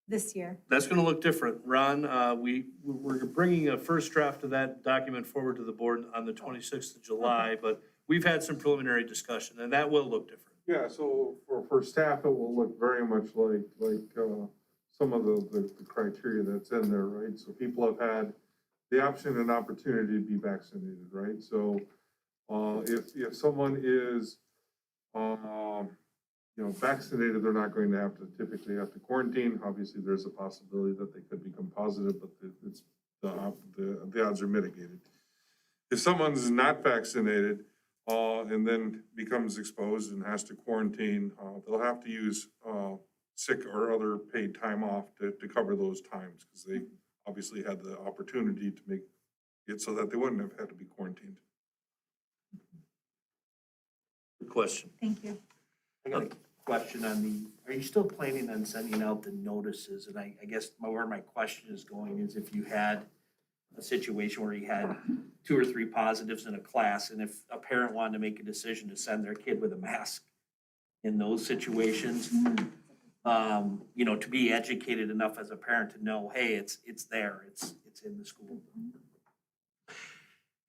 this year? That's gonna look different. Ron, we're bringing a first draft of that document forward to the board on the 26th of July, but we've had some preliminary discussion and that will look different. Yeah, so for staff, it will look very much like some of the criteria that's in there, right? So people have had the option and opportunity to be vaccinated, right? So if someone is vaccinated, they're not going to typically have to quarantine. Obviously, there's a possibility that they could become positive, but the odds are mitigated. If someone's not vaccinated and then becomes exposed and has to quarantine, they'll have to use sick or other paid time off to cover those times, because they obviously had the opportunity to make it so that they wouldn't have had to be quarantined. Good question. Thank you. I got a question on are you still planning on sending out the notices? And I guess where my question is going is, if you had a situation where you had 2 or 3 positives in a class, and if a parent wanted to make a decision to send their kid with a mask in those situations, to be educated enough as a parent to know, hey, it's there, it's in the school.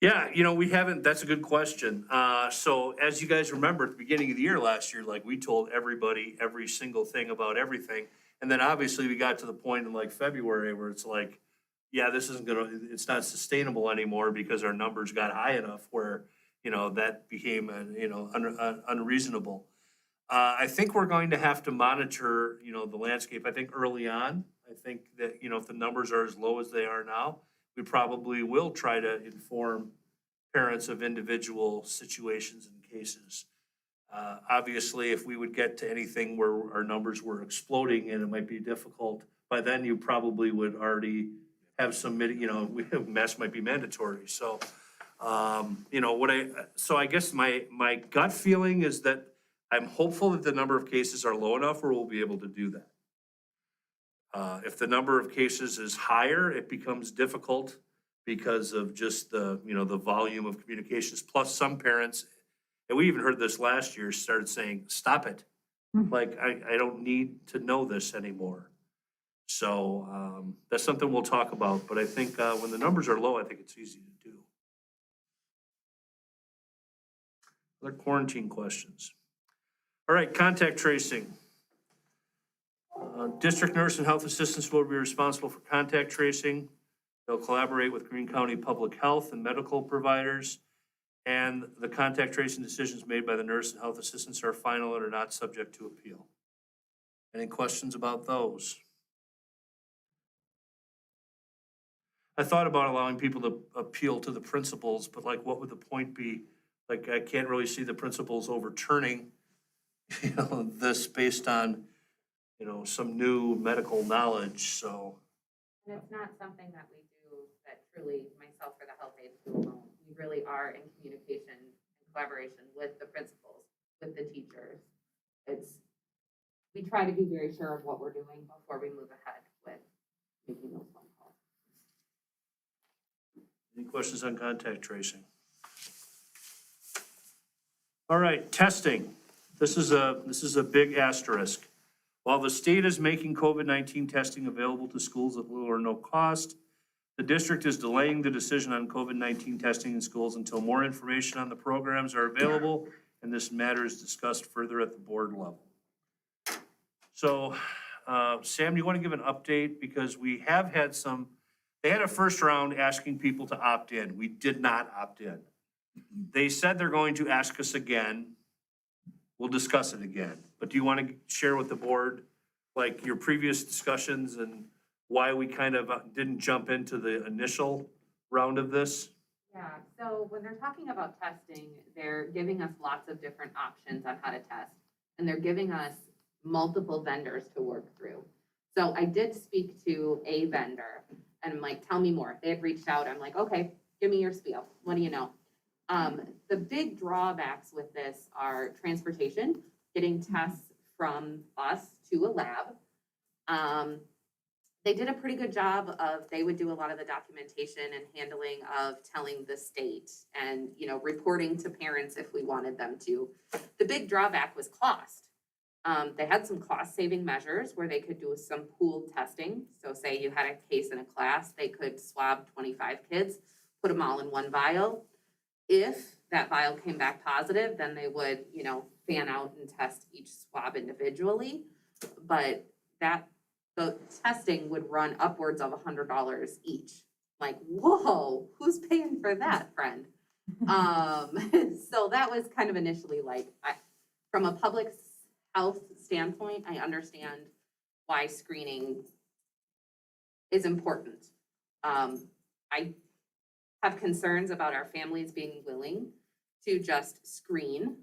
Yeah, you know, we haven't, that's a good question. So as you guys remember, at the beginning of the year last year, like, we told everybody every single thing about everything. And then obviously we got to the point in like February where it's like, yeah, this isn't gonna, it's not sustainable anymore because our numbers got high enough where, you know, that became, unreasonable. I think we're going to have to monitor, you know, the landscape. I think early on, I think that, you know, if the numbers are as low as they are now, we probably will try to inform parents of individual situations and cases. Obviously, if we would get to anything where our numbers were exploding and it might be difficult, by then you probably would already have some, masks might be mandatory. So, so I guess my gut feeling is that I'm hopeful that the number of cases are low enough where we'll be able to do that. If the number of cases is higher, it becomes difficult because of just the, the volume of communications. Plus some parents, and we even heard this last year, started saying, stop it. Like, I don't need to know this anymore. So, that's something we'll talk about, but I think, when the numbers are low, I think it's easy to do. Other quarantine questions? All right, contact tracing. District nurse and health assistants will be responsible for contact tracing. They'll collaborate with Greene County Public Health and medical providers. And the contact tracing decisions made by the nurse and health assistants are final and are not subject to appeal. Any questions about those? I thought about allowing people to appeal to the principals, but like, what would the point be? Like, I can't really see the principals overturning, this based on, some new medical knowledge, so. And it's not something that we do that truly, myself or the health aides do alone. We really are in communication and collaboration with the principals, with the teachers. We try to be very sure of what we're doing before we move ahead with making those phone calls. Any questions on contact tracing? All right, testing. This is a big asterisk. While the state is making COVID-19 testing available to schools at little or no cost, the district is delaying the decision on COVID-19 testing in schools until more information on the programs are available and this matter is discussed further at the board level. So, Sam, do you want to give an update? Because we have had they had a first round asking people to opt in. We did not opt in. They said they're going to ask us again. We'll discuss it again. But do you want to share with the board, like, your previous discussions and why we kind of didn't jump into the initial round of this? Yeah, so when they're talking about testing, they're giving us lots of different options on how to test. And they're giving us multiple vendors to work through. So I did speak to a vendor and I'm like, tell me more. They had reached out. I'm like, okay, give me your spiel. What do you know? The big drawbacks with this are transportation, getting tests from us to a lab. They did a pretty good job they would do a lot of the documentation and handling of telling the state and, reporting to parents if we wanted them to. The big drawback was cost. They had some cost-saving measures where they could do some pooled testing. So say you had a case in a class, they could swab 25 kids, put them all in one vial. If that vial came back positive, then they would, fan out and test each swab individually. But the testing would run upwards of $100 each. Like, whoa, who's paying for that, friend? So that was kind of initially from a public health standpoint, I understand why screening is important. I have concerns about our families being willing to just screen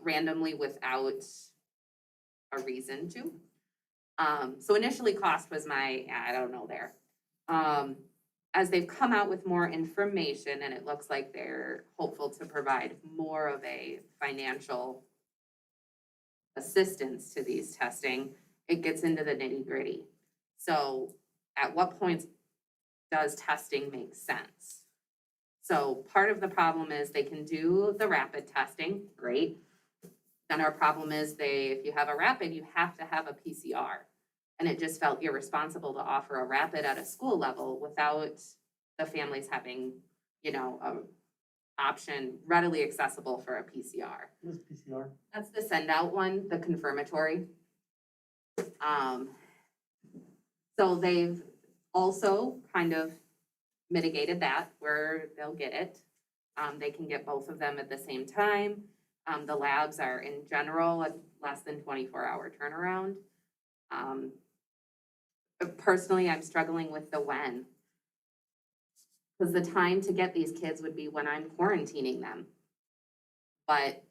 randomly without a reason to. So initially cost was I don't know there. As they've come out with more information and it looks like they're hopeful to provide more of a financial assistance to these testing, it gets into the nitty-gritty. So at what point does testing make sense? So part of the problem is they can do the rapid testing, great. Then our problem is if you have a rapid, you have to have a PCR. And it just felt irresponsible to offer a rapid at a school level without the families having option readily accessible for a PCR. What's PCR? That's the send out one, the confirmatory. So they've also kind of mitigated that where they'll get it. They can get both of them at the same time. The labs are in general a less than 24-hour turnaround. Personally, I'm struggling with the when. Because the time to get these kids would be when I'm quarantining them. But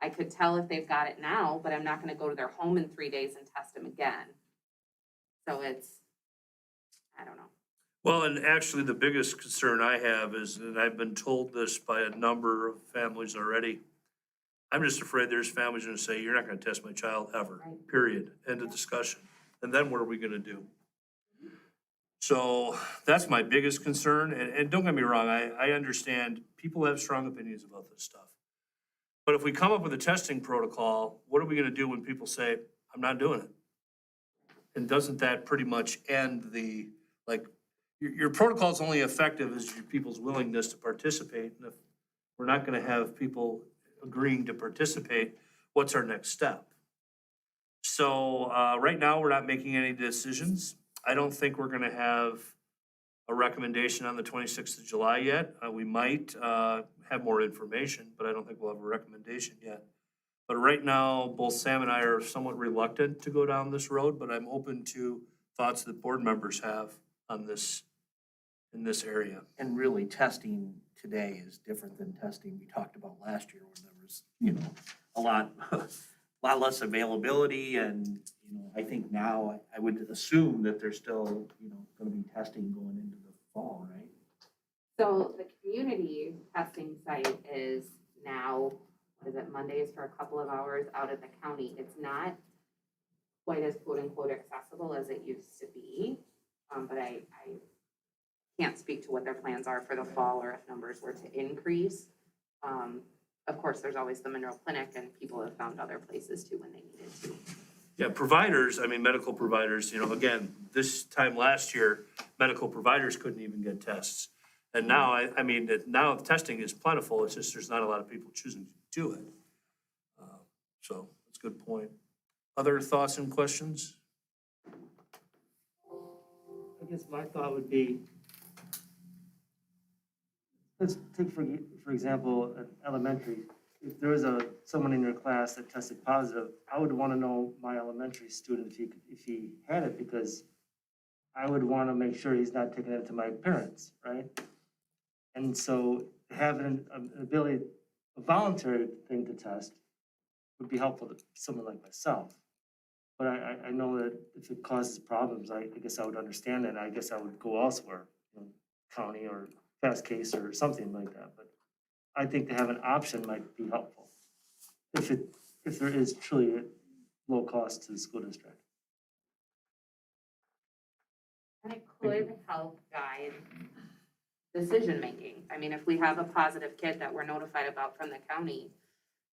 I could tell if they've got it now, but I'm not gonna go to their home in 3 days and test them again. So I don't know. Well, and actually, the biggest concern I have is, and I've been told this by a number of families already, I'm just afraid there's families gonna say, you're not gonna test my child ever, Right. period, end of discussion. And then what are we gonna do? So that's my biggest concern, and don't get me wrong, I understand people have strong opinions about this stuff. But if we come up with a testing protocol, what are we gonna do when people say, I'm not doing it? And doesn't that pretty much end the, like, your protocol is only effective as your people's willingness to participate. And if we're not gonna have people agreeing to participate, what's our next step? So, right now, we're not making any decisions. I don't think we're gonna have a recommendation on the 26th of July yet. We might, have more information, but I don't think we'll have a recommendation yet. But right now, both Sam and I are somewhat reluctant to go down this road, but I'm open to thoughts that board members have on this, in this area. And really, testing today is different than testing we talked about last year when there was, a lot less availability and, I think now I would assume that there's still, gonna be testing going into the fall, right? So the community testing site is now, what is it, Mondays for a couple of hours out at the county. It's not quite as quote unquote accessible as it used to be. But I can't speak to what their plans are for the fall or if numbers were to increase. Of course, there's always the Monroe Clinic and people have found other places too when they needed to. Yeah, providers, medical providers, again, this time last year, medical providers couldn't even get tests. And now, now testing is plentiful, it's just there's not a lot of people choosing to do it. So, that's a good point. Other thoughts and questions? I guess my thought would be, let's take for example, an elementary. If there was someone in your class that tested positive, I would want to know my elementary student if he had it, because I would want to make sure he's not taking it to my parents, right? And so having an ability, a voluntary thing to test would be helpful to someone like myself. But I know that if it causes problems, I guess I would understand that. I guess I would go elsewhere, county or fast case or something like that. But I think to have an option might be helpful if there is truly a low cost to the school district. And it could help guide decision-making. If we have a positive kid that we're notified about from the county,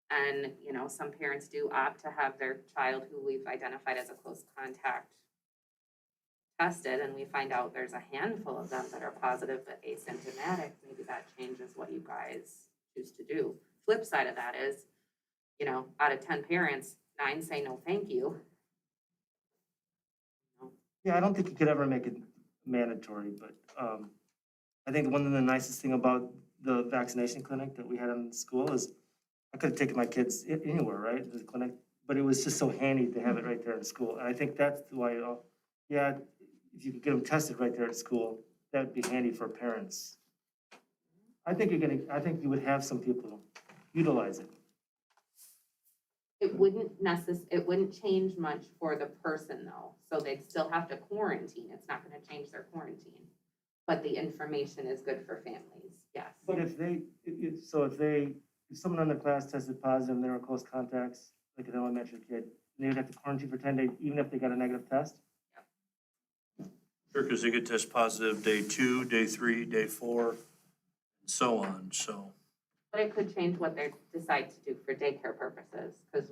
and, some parents do opt to have their child who we've identified as a close contact tested, and we find out there's a handful of them that are positive but asymptomatic, maybe that changes what you guys choose to do. Flip side of that is, out of 10 parents, 9 say no, thank you. Yeah, I don't think you could ever make it mandatory, but I think one of the nicest thing about the vaccination clinic that we had in school is I could have taken my kids anywhere, right, to the clinic, but it was just so handy to have it right there in school. And I think that's why, if you could get them tested right there at school, that'd be handy for parents. I think you would have some people utilize it. It wouldn't change much for the person though, so they'd still have to quarantine, it's not gonna change their quarantine. But the information is good for families, yes. But if someone in the class tested positive and they were close contacts, like an elementary kid, they would have to quarantine for 10 days, even if they got a negative test? Sure, because they could test positive day 2, day 3, day 4, and so on, so. But it could change what they decide to do for daycare purposes, because,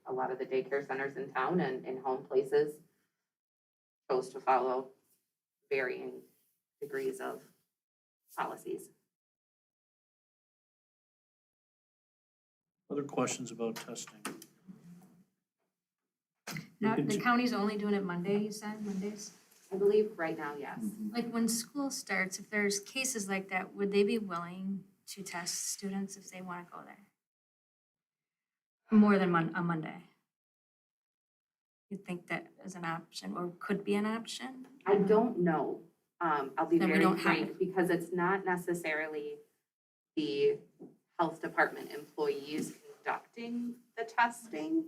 a lot of the daycare centers in town and in home places chose to follow varying degrees of policies. Other questions about testing? Now, the county's only doing it Monday, you said, Mondays? I believe right now, yes. Like when school starts, if there's cases like that, would they be willing to test students if they want to go there? More than a Monday? You'd think that is an option or could be an option? I don't know. I'll be Then we very don't have frank, because it's not necessarily the health department employees conducting the testing.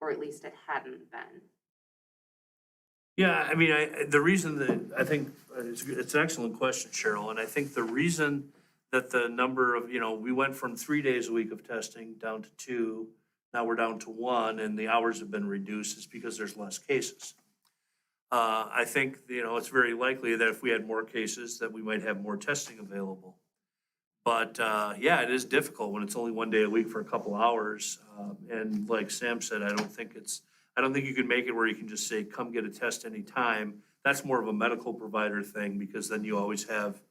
Or at least it hadn't been. Yeah, I mean, the reason that, I think, it's an excellent question, Cheryl, and I think the reason that the number of, we went from 3 days a week of testing down to 2, now we're down to 1, and the hours have been reduced, is because there's less cases. I think, it's very likely that if we had more cases, that we might have more testing available. But, yeah, it is difficult when it's only 1 day a week for a couple hours. And like Sam said, I don't think you can make it where you can just say, come get a test anytime. That's more of a medical provider thing, because then you always have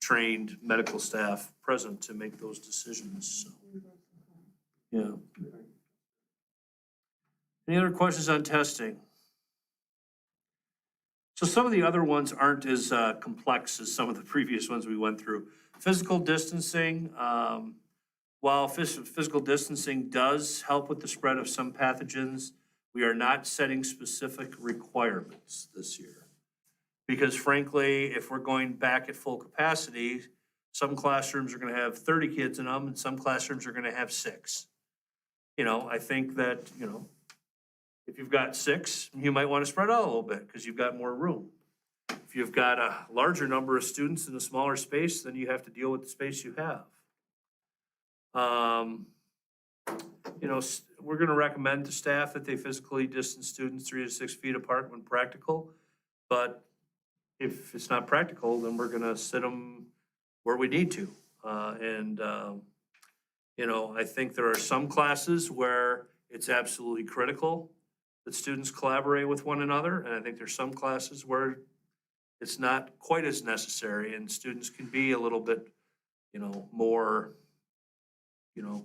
trained medical staff present to make those decisions, so. Yeah. Any other questions on testing? So some of the other ones aren't as complex as some of the previous ones we went through. Physical distancing, while physical distancing does help with the spread of some pathogens, we are not setting specific requirements this year. Because frankly, if we're going back at full capacity, some classrooms are gonna have 30 kids in them and some classrooms are gonna have 6. I think that, if you've got 6, you might wanna spread out a little bit because you've got more room. If you've got a larger number of students in a smaller space, then you have to deal with the space you have. We're gonna recommend to staff that they physically distance students 3 to 6 feet apart when practical. But if it's not practical, then we're gonna sit them where we need to. I think there are some classes where it's absolutely critical that students collaborate with one another. And I think there's some classes where it's not quite as necessary and students can be a little bit, more,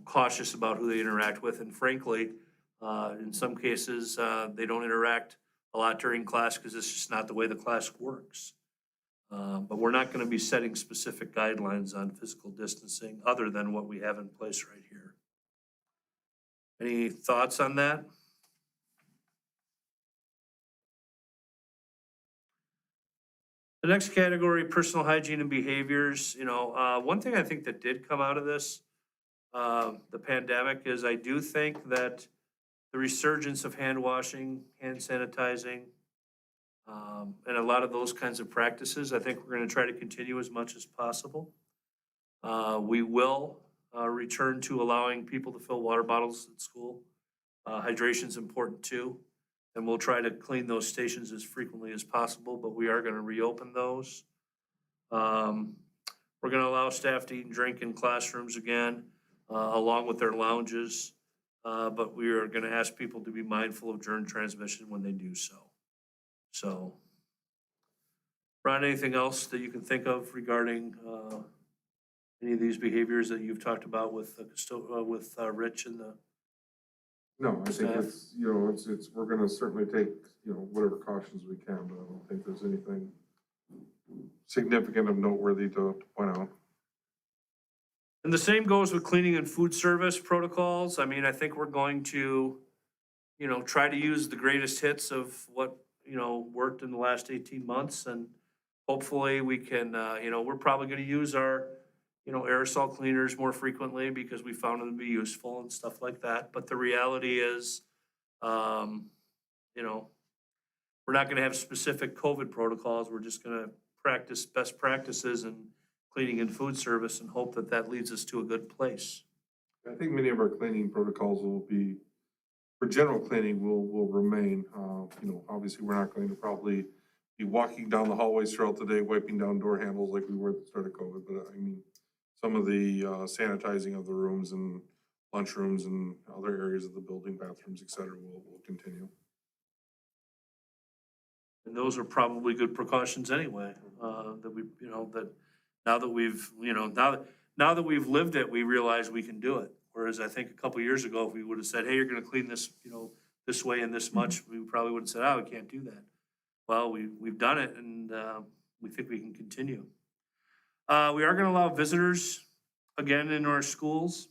cautious about who they interact with. And frankly, in some cases, they don't interact a lot during class because it's just not the way the class works. But we're not going to be setting specific guidelines on physical distancing other than what we have in place right here. Any thoughts on that? The next category, personal hygiene and behaviors. One thing I think that did come out of this, the pandemic, is I do think that the resurgence of hand washing, hand sanitizing, and a lot of those kinds of practices, I think we're going to try to continue as much as possible. We will return to allowing people to fill water bottles at school. Hydration is important too. And we'll try to clean those stations as frequently as possible, but we are gonna reopen those. We're gonna allow staff to eat and drink in classrooms again, along with their lounges. But we are gonna ask people to be mindful of germ transmission when they do so. So, Ron, anything else that you can think of regarding any of these behaviors that you've talked about with Rich and the? No, I think Staff. it's, we're gonna certainly take, whatever cautions we can, but I don't think there's anything significant of noteworthy to point out. And the same goes with cleaning and food service protocols. I mean, I think we're going to, try to use the greatest hits of what, worked in the last 18 months. And hopefully we can, we're probably gonna use our, aerosol cleaners more frequently because we found them to be useful and stuff like that. But the reality is, we're not gonna have specific COVID protocols. We're just gonna practice best practices in cleaning and food service and hope that that leads us to a good place. I think many of our cleaning protocols will be, for general cleaning, will remain. Obviously, we're not going to probably be walking down the hallways throughout the day, wiping down door handles like we were at the start of COVID. But I mean, some of the sanitizing of the rooms and lunchrooms and other areas of the building, bathrooms, et cetera, will continue. And those are probably good precautions anyway, that we, that now that we've, now that we've lived it, we realize we can do it. Whereas I think a couple years ago, if we would have said, hey, you're gonna clean this, this way and this much, we probably would have said, oh, we can't do that. Well, we've done it and, we think we can continue. We are gonna allow visitors again in our schools.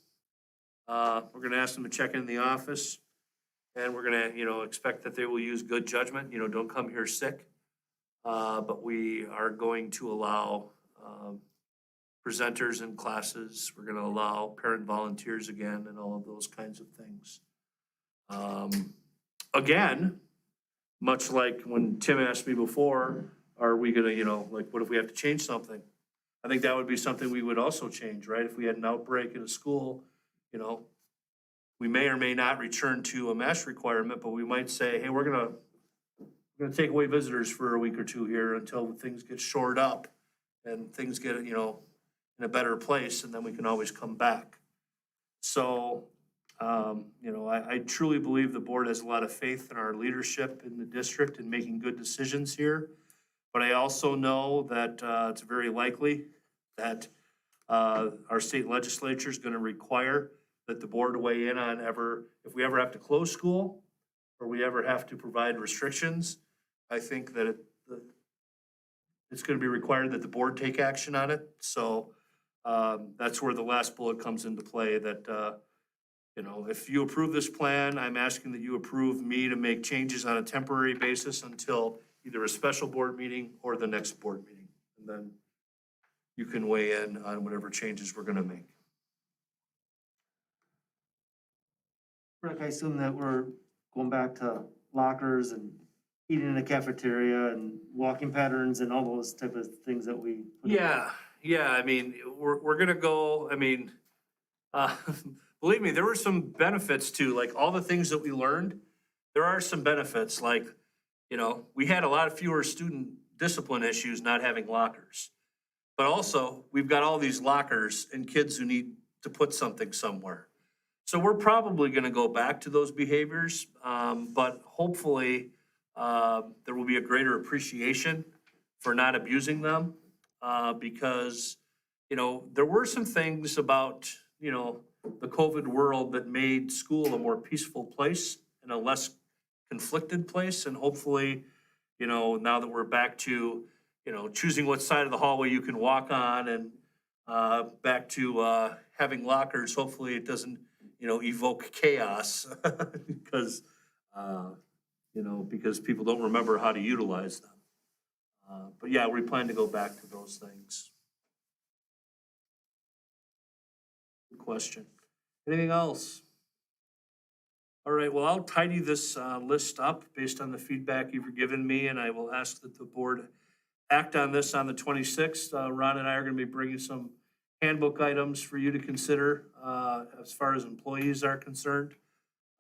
We're gonna ask them to check in the office. And we're gonna, expect that they will use good judgment, don't come here sick. But we are going to allow, presenters in classes. We're gonna allow parent volunteers again and all of those kinds of things. Again, much like when Tim asked me before, are we gonna, what if we have to change something? I think that would be something we would also change, right? If we had an outbreak in a school, we may or may not return to a mask requirement, but we might say, hey, we're gonna take away visitors for a week or two here until things get shored up and things get, in a better place, and then we can always come back. So, I truly believe the board has a lot of faith in our leadership in the district and making good decisions here. But I also know that, it's very likely that, our state legislature is gonna require that the board weigh in on if we ever have to close school or we ever have to provide restrictions. I think that it's gonna be required that the board take action on it. So, that's where the last bullet comes into play, that, if you approve this plan, I'm asking that you approve me to make changes on a temporary basis until either a special board meeting or the next board meeting. And then you can weigh in on whatever changes we're gonna make. Rick, I assume that we're going back to lockers and eating in the cafeteria and walking patterns and all those type of things that we. Yeah, I mean, we're gonna go, believe me, there were some benefits to, like, all the things that we learned. There are some benefits, like, we had a lot of fewer student discipline issues not having lockers. But also, we've got all these lockers and kids who need to put something somewhere. So we're probably gonna go back to those behaviors, but hopefully, there will be a greater appreciation for not abusing them. Because, there were some things about, the COVID world that made school a more peaceful place and a less conflicted place. And hopefully, now that we're back to, choosing what side of the hallway you can walk on and, back to, having lockers, hopefully it doesn't, evoke chaos because, because people don't remember how to utilize them. But yeah, we plan to go back to those things. Good question. Anything else? All right, well, I'll tidy this list up based on the feedback you've given me, and I will ask that the board act on this on the 26th. Ron and I are gonna be bringing some handbook items for you to consider as far as employees are concerned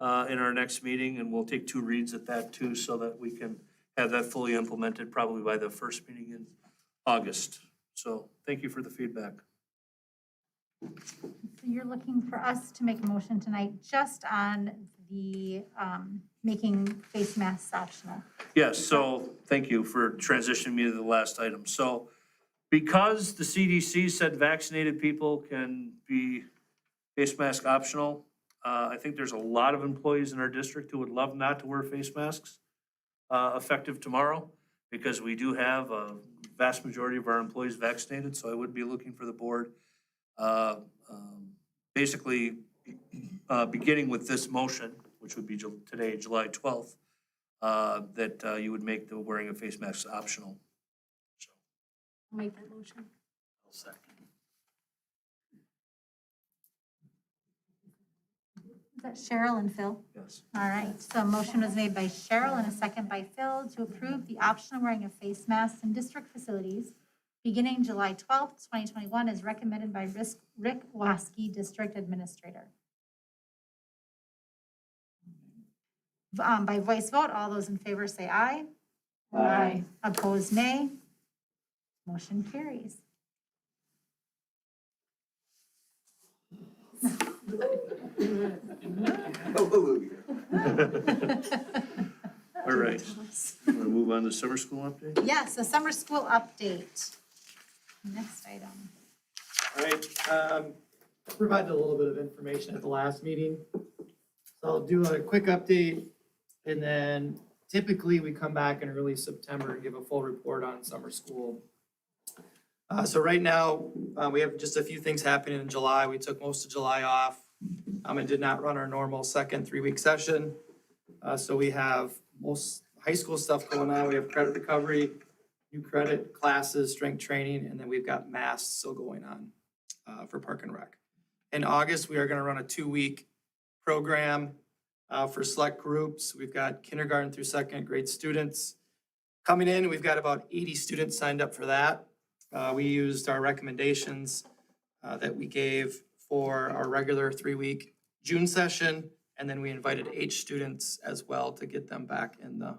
in our next meeting, and we'll take 2 reads at that too, so that we can have that fully implemented probably by the first meeting in August. So thank you for the feedback. So you're looking for us to make a motion tonight just on the making face masks optional. Yes, so thank you for transitioning me to the last item. So because the CDC said vaccinated people can be face mask optional, I think there's a lot of employees in our district who would love not to wear face masks effective tomorrow, because we do have a vast majority of our employees vaccinated. So I would be looking for the board, basically beginning with this motion, which would be today, July 12th, that you would make the wearing of face masks optional. So I'll make that motion. I'll second. Is that Cheryl and Phil? Yes. All right, so a motion was made by Cheryl and a second by Phil to approve the optional wearing of face masks in district facilities beginning July 12th, 2021, as recommended by Rick Waskey, District Administrator. By voice vote, all those in favor say aye. Aye. Opposed, nay. Motion carries. All right, we're gonna move on to the summer school update? Yes, the summer school update. Next item. All right, I provided a little bit of information at the last meeting. So I'll do a quick update, and then typically we come back in early September and give a full report on summer school. So right now, we have just a few things happening in July. We took most of July off, and did not run our normal second 3-week session. So we have most high school stuff going on. We have credit recovery, new credit classes, strength training, and then we've got math still going on for Park and Rec. In August, we are gonna run a 2-week program for select groups. We've got kindergarten through second grade students coming in. We've got about 80 students signed up for that. We used our recommendations that we gave for our regular 3-week June session, and then we invited H students as well to get them back in the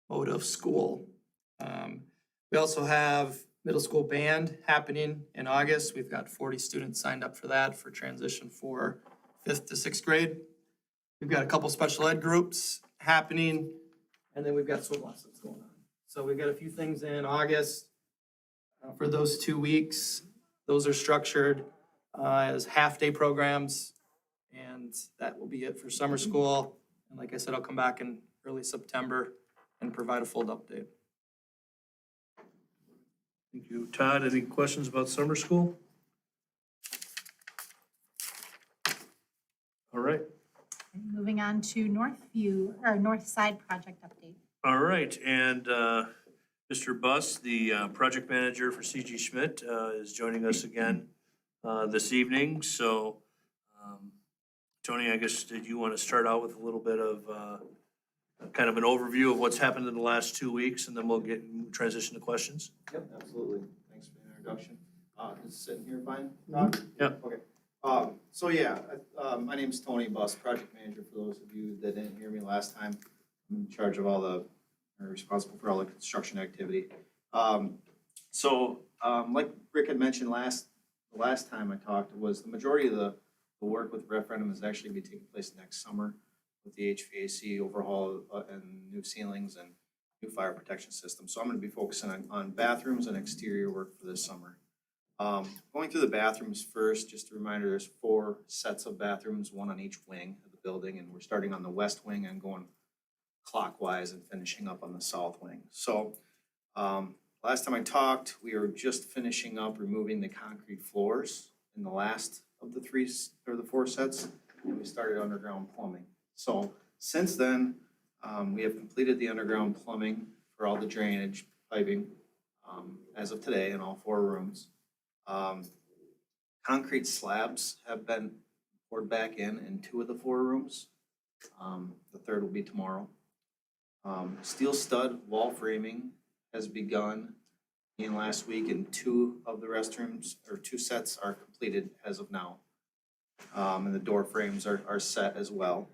mode of school. We also have middle school band happening in August. We've got 40 students signed up for that for transition for 5th to 6th grade. We've got a couple special ed groups happening, and then we've got swim lessons going on. So we've got a few things in August for those 2 weeks. Those are structured as half-day programs, and that will be it for summer school. And like I said, I'll come back in early September and provide a full update. Thank you. Todd, any questions about summer school? All right. Moving on to Northview, or North Side project update. All right, and Mr. Buss, the project manager for CG Schmidt, is joining us again this evening. So, Tony, I guess, did you want to start out with a little bit of kind of an overview of what's happened in the last 2 weeks, and then we'll transition to questions? Yep, absolutely. Thanks for the introduction. Is sitting here fine, Todd? Yep. Okay. So yeah, my name's Tony Buss, project manager for those of you that didn't hear me last time. I'm in charge of or responsible for all the construction activity. Like Rick had mentioned the last time I talked, was the majority of the work with the referendum is actually going to be taking place next summer with the HVAC overhaul and new ceilings and new fire protection system. So I'm going to be focusing on bathrooms and exterior work for this summer. Going through the bathrooms first, just a reminder, there's 4 sets of bathrooms, 1 on each wing of the building, and we're starting on the west wing and going clockwise and finishing up on the south wing. So last time I talked, we were just finishing up removing the concrete floors in the last of the 4 sets, and we started underground plumbing. So since then, we have completed the underground plumbing for all the drainage piping as of today in all 4 rooms. Concrete slabs have been poured back in 2 of the 4 rooms. The 3rd will be tomorrow. Steel stud wall framing has begun in last week, and 2 of the restrooms, or 2 sets, are completed as of now. And the door frames are set as well.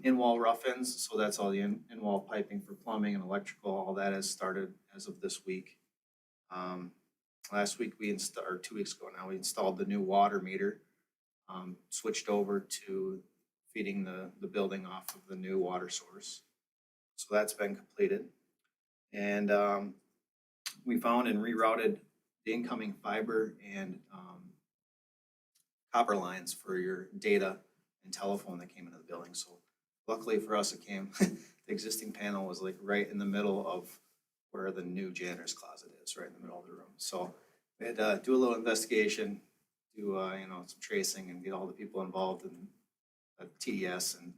In-wall rough-ins, so that's all the in-wall piping for plumbing and electrical, all that has started as of this week. Last week or 2 weeks ago now, we installed the new water meter, switched over to feeding the building off of the new water source. So that's been completed. And we found and rerouted the incoming fiber and copper lines for your data and telephone that came into the building. So luckily for us, the existing panel was like right in the middle of where the new janitor's closet is, right in the middle of the room. So we had to do a little investigation, do some tracing, and get all the people involved in TDS and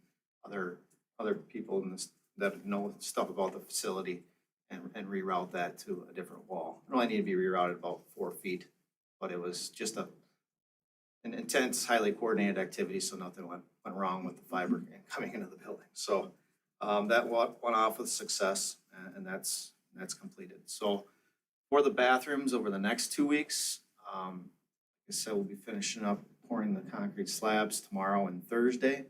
other people in this that know stuff about the facility, and reroute that to a different wall. It only needed to be rerouted about 4 feet, but it was just an intense, highly coordinated activity, so nothing went wrong with the fiber coming into the building. So that went off with success, and that's completed. So for the bathrooms over the next 2 weeks, like I said, we'll be finishing up pouring the concrete slabs tomorrow and Thursday,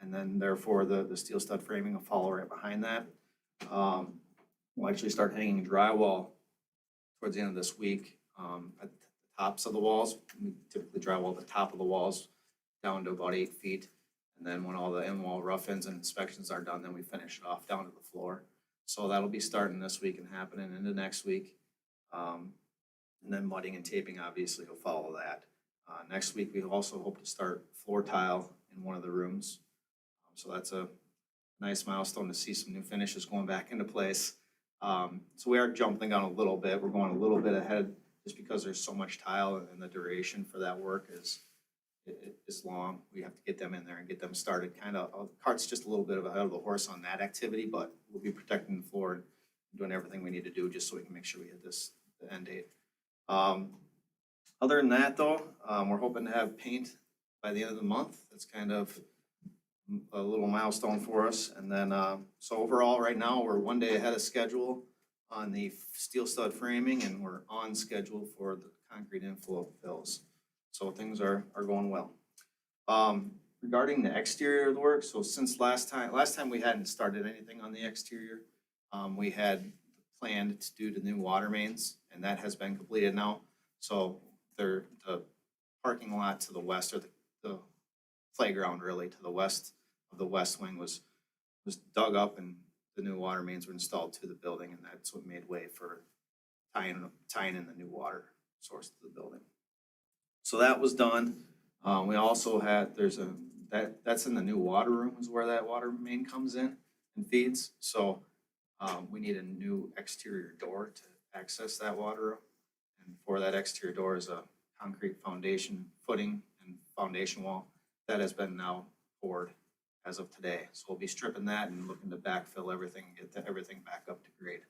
and then therefore the steel stud framing will follow right behind that. We'll actually start hanging drywall towards the end of this week at the tops of the walls. We typically drywall the top of the walls down to about 8 feet. And then when all the in-wall rough-ins and inspections are done, then we finish it off down to the floor. So that'll be starting this week and happening into next week. And then mudding and taping obviously will follow that. Next week, we also hope to start floor tile in one of the rooms. So that's a nice milestone to see some new finishes going back into place. So we are jumping on a little bit. We're going a little bit ahead just because there's so much tile and the duration for that work is long. We have to get them in there and get them started. Kind of, cart's just a little bit of ahead of the horse on that activity, but we'll be protecting the floor and doing everything we need to do just so we can make sure we hit the end date. Other than that though, we're hoping to have paint by the end of the month. That's kind of a little milestone for us. And then, so overall, right now, we're one day ahead of schedule on the steel stud framing, and we're on schedule for the concrete inflow fills. So things are going well. Regarding the exterior of the work, so since last time we hadn't started anything on the exterior. We had planned to do the new water mains, and that has been completed now. So the parking lot to the west, or the playground really to the west of the west wing was dug up, and the new water mains were installed to the building, and that's what made way for tying in the new water source to the building. So that was done. We also had, that's in the new water room is where that water main comes in and feeds. So we need a new exterior door to access that water room. And for that exterior door is a concrete foundation footing and foundation wall that has been now poured as of today. So we'll be stripping that and looking to backfill everything, get everything back up to grade.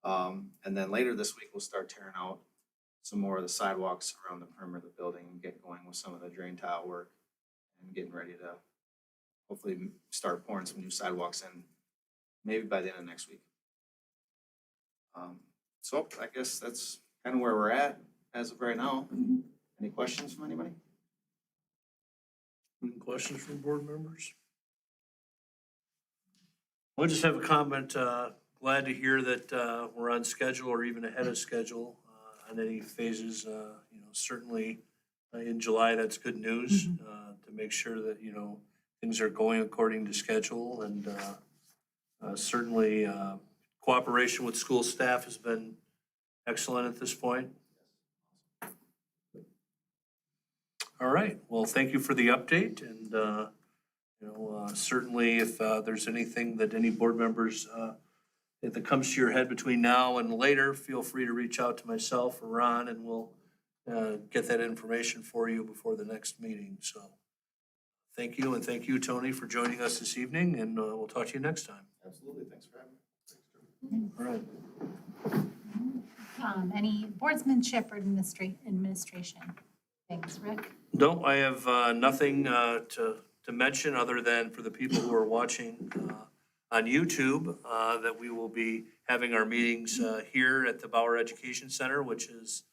And then later this week, we'll start tearing out some more of the sidewalks around the perimeter of the building and get going with some of the drain tile work and getting ready to hopefully start pouring some new sidewalks in maybe by the end of next week. So I guess that's kind of where we're at as of right now. Any questions from anybody? Any questions from board members? I'll just have a comment. Glad to hear that we're on schedule or even ahead of schedule on any phases. Certainly in July, that's good news to make sure that, things are going according to schedule. And certainly cooperation with school staff has been excellent at this point. All right, well, thank you for the update, and certainly if there's anything that any board members that comes to your head between now and later, feel free to reach out to myself or Ron, and we'll get that information for you before the next meeting. So thank you, and thank you, Tony, for joining us this evening, and we'll talk to you next time. Absolutely, thanks for having me. All right. Any boardsmanship or administration things, Rick? No, I have nothing to mention other than for the people who are watching on YouTube that we will be having our meetings here at the Bauer Education Center, which is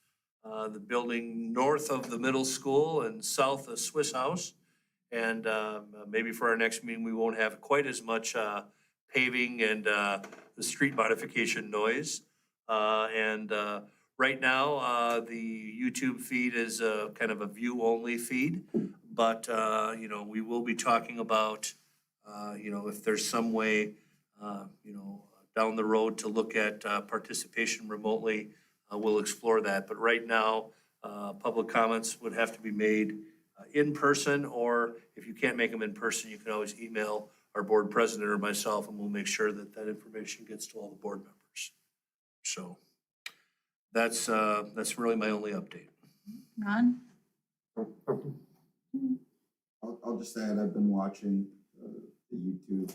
the building north of the middle school and south of Swiss House. And maybe for our next meeting, we won't have quite as much paving and the street modification noise. Right now, the YouTube feed is kind of a view-only feed, but, we will be talking about, if there's some way, down the road to look at participation remotely, we'll explore that. But right now, public comments would have to be made in person, or if you can't make them in person, you can always email our board president or myself, and we'll make sure that that information gets to all the board members. So that's really my only update. Ron? I'll just add, I've been watching the YouTube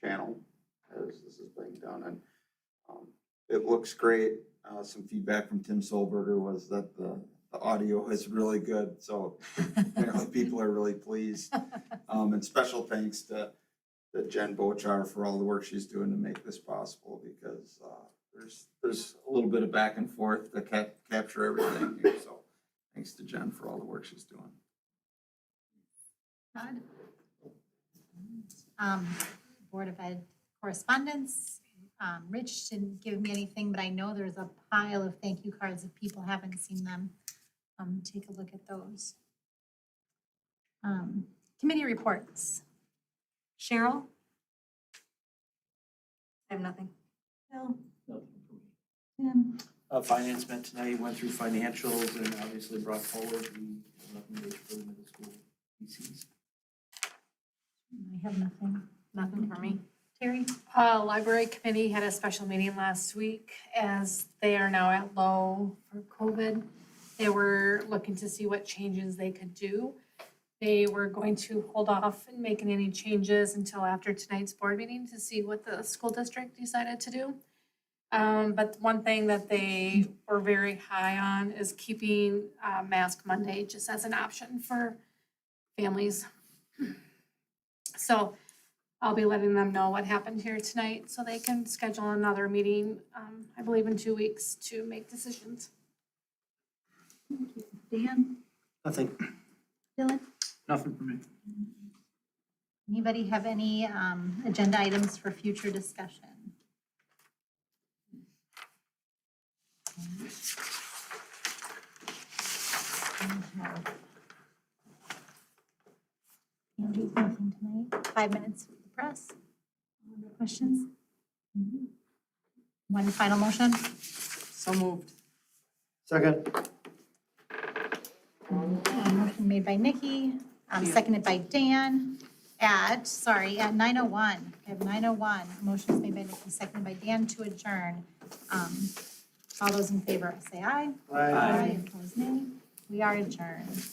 channel as this is being done, and it looks great. Some feedback from Tim Solberger was that the audio is really good, so apparently people are really pleased. And special thanks to Jen Bochar for all the work she's doing to make this possible, because there's a little bit of back and forth to capture everything here. So thanks to Jen for all the work she's doing. Todd? Board of Ed correspondence. Rich didn't give me anything, but I know there's a pile of thank you cards if people haven't seen them. Take a look at those. Committee reports. Cheryl? I have nothing. Bill? Nothing for me. Tim? Finance met tonight, went through financials and obviously brought forward the recommendation for the middle school PCs. I have nothing. Nothing for me. Terry? Library committee had a special meeting last week as they are now at low for COVID. They were looking to see what changes they could do. They were going to hold off and making any changes until after tonight's board meeting to see what the school district decided to do. But one thing that they were very high on is keeping Mask Monday just as an option for families. So I'll be letting them know what happened here tonight so they can schedule another meeting, I believe in 2 weeks, to make decisions. Dan? Nothing. Dylan? Nothing for me. Anybody have any agenda items for future discussion? Andrew's nothing tonight. 5 minutes for the press. Any other questions? One final motion? So moved. Second. Motion made by Nikki, seconded by Dan at 9:01. We have 9:01. Motion is made by Nikki, seconded by Dan to adjourn. All those in favor say aye. Aye. Opposed nay. We are adjourned.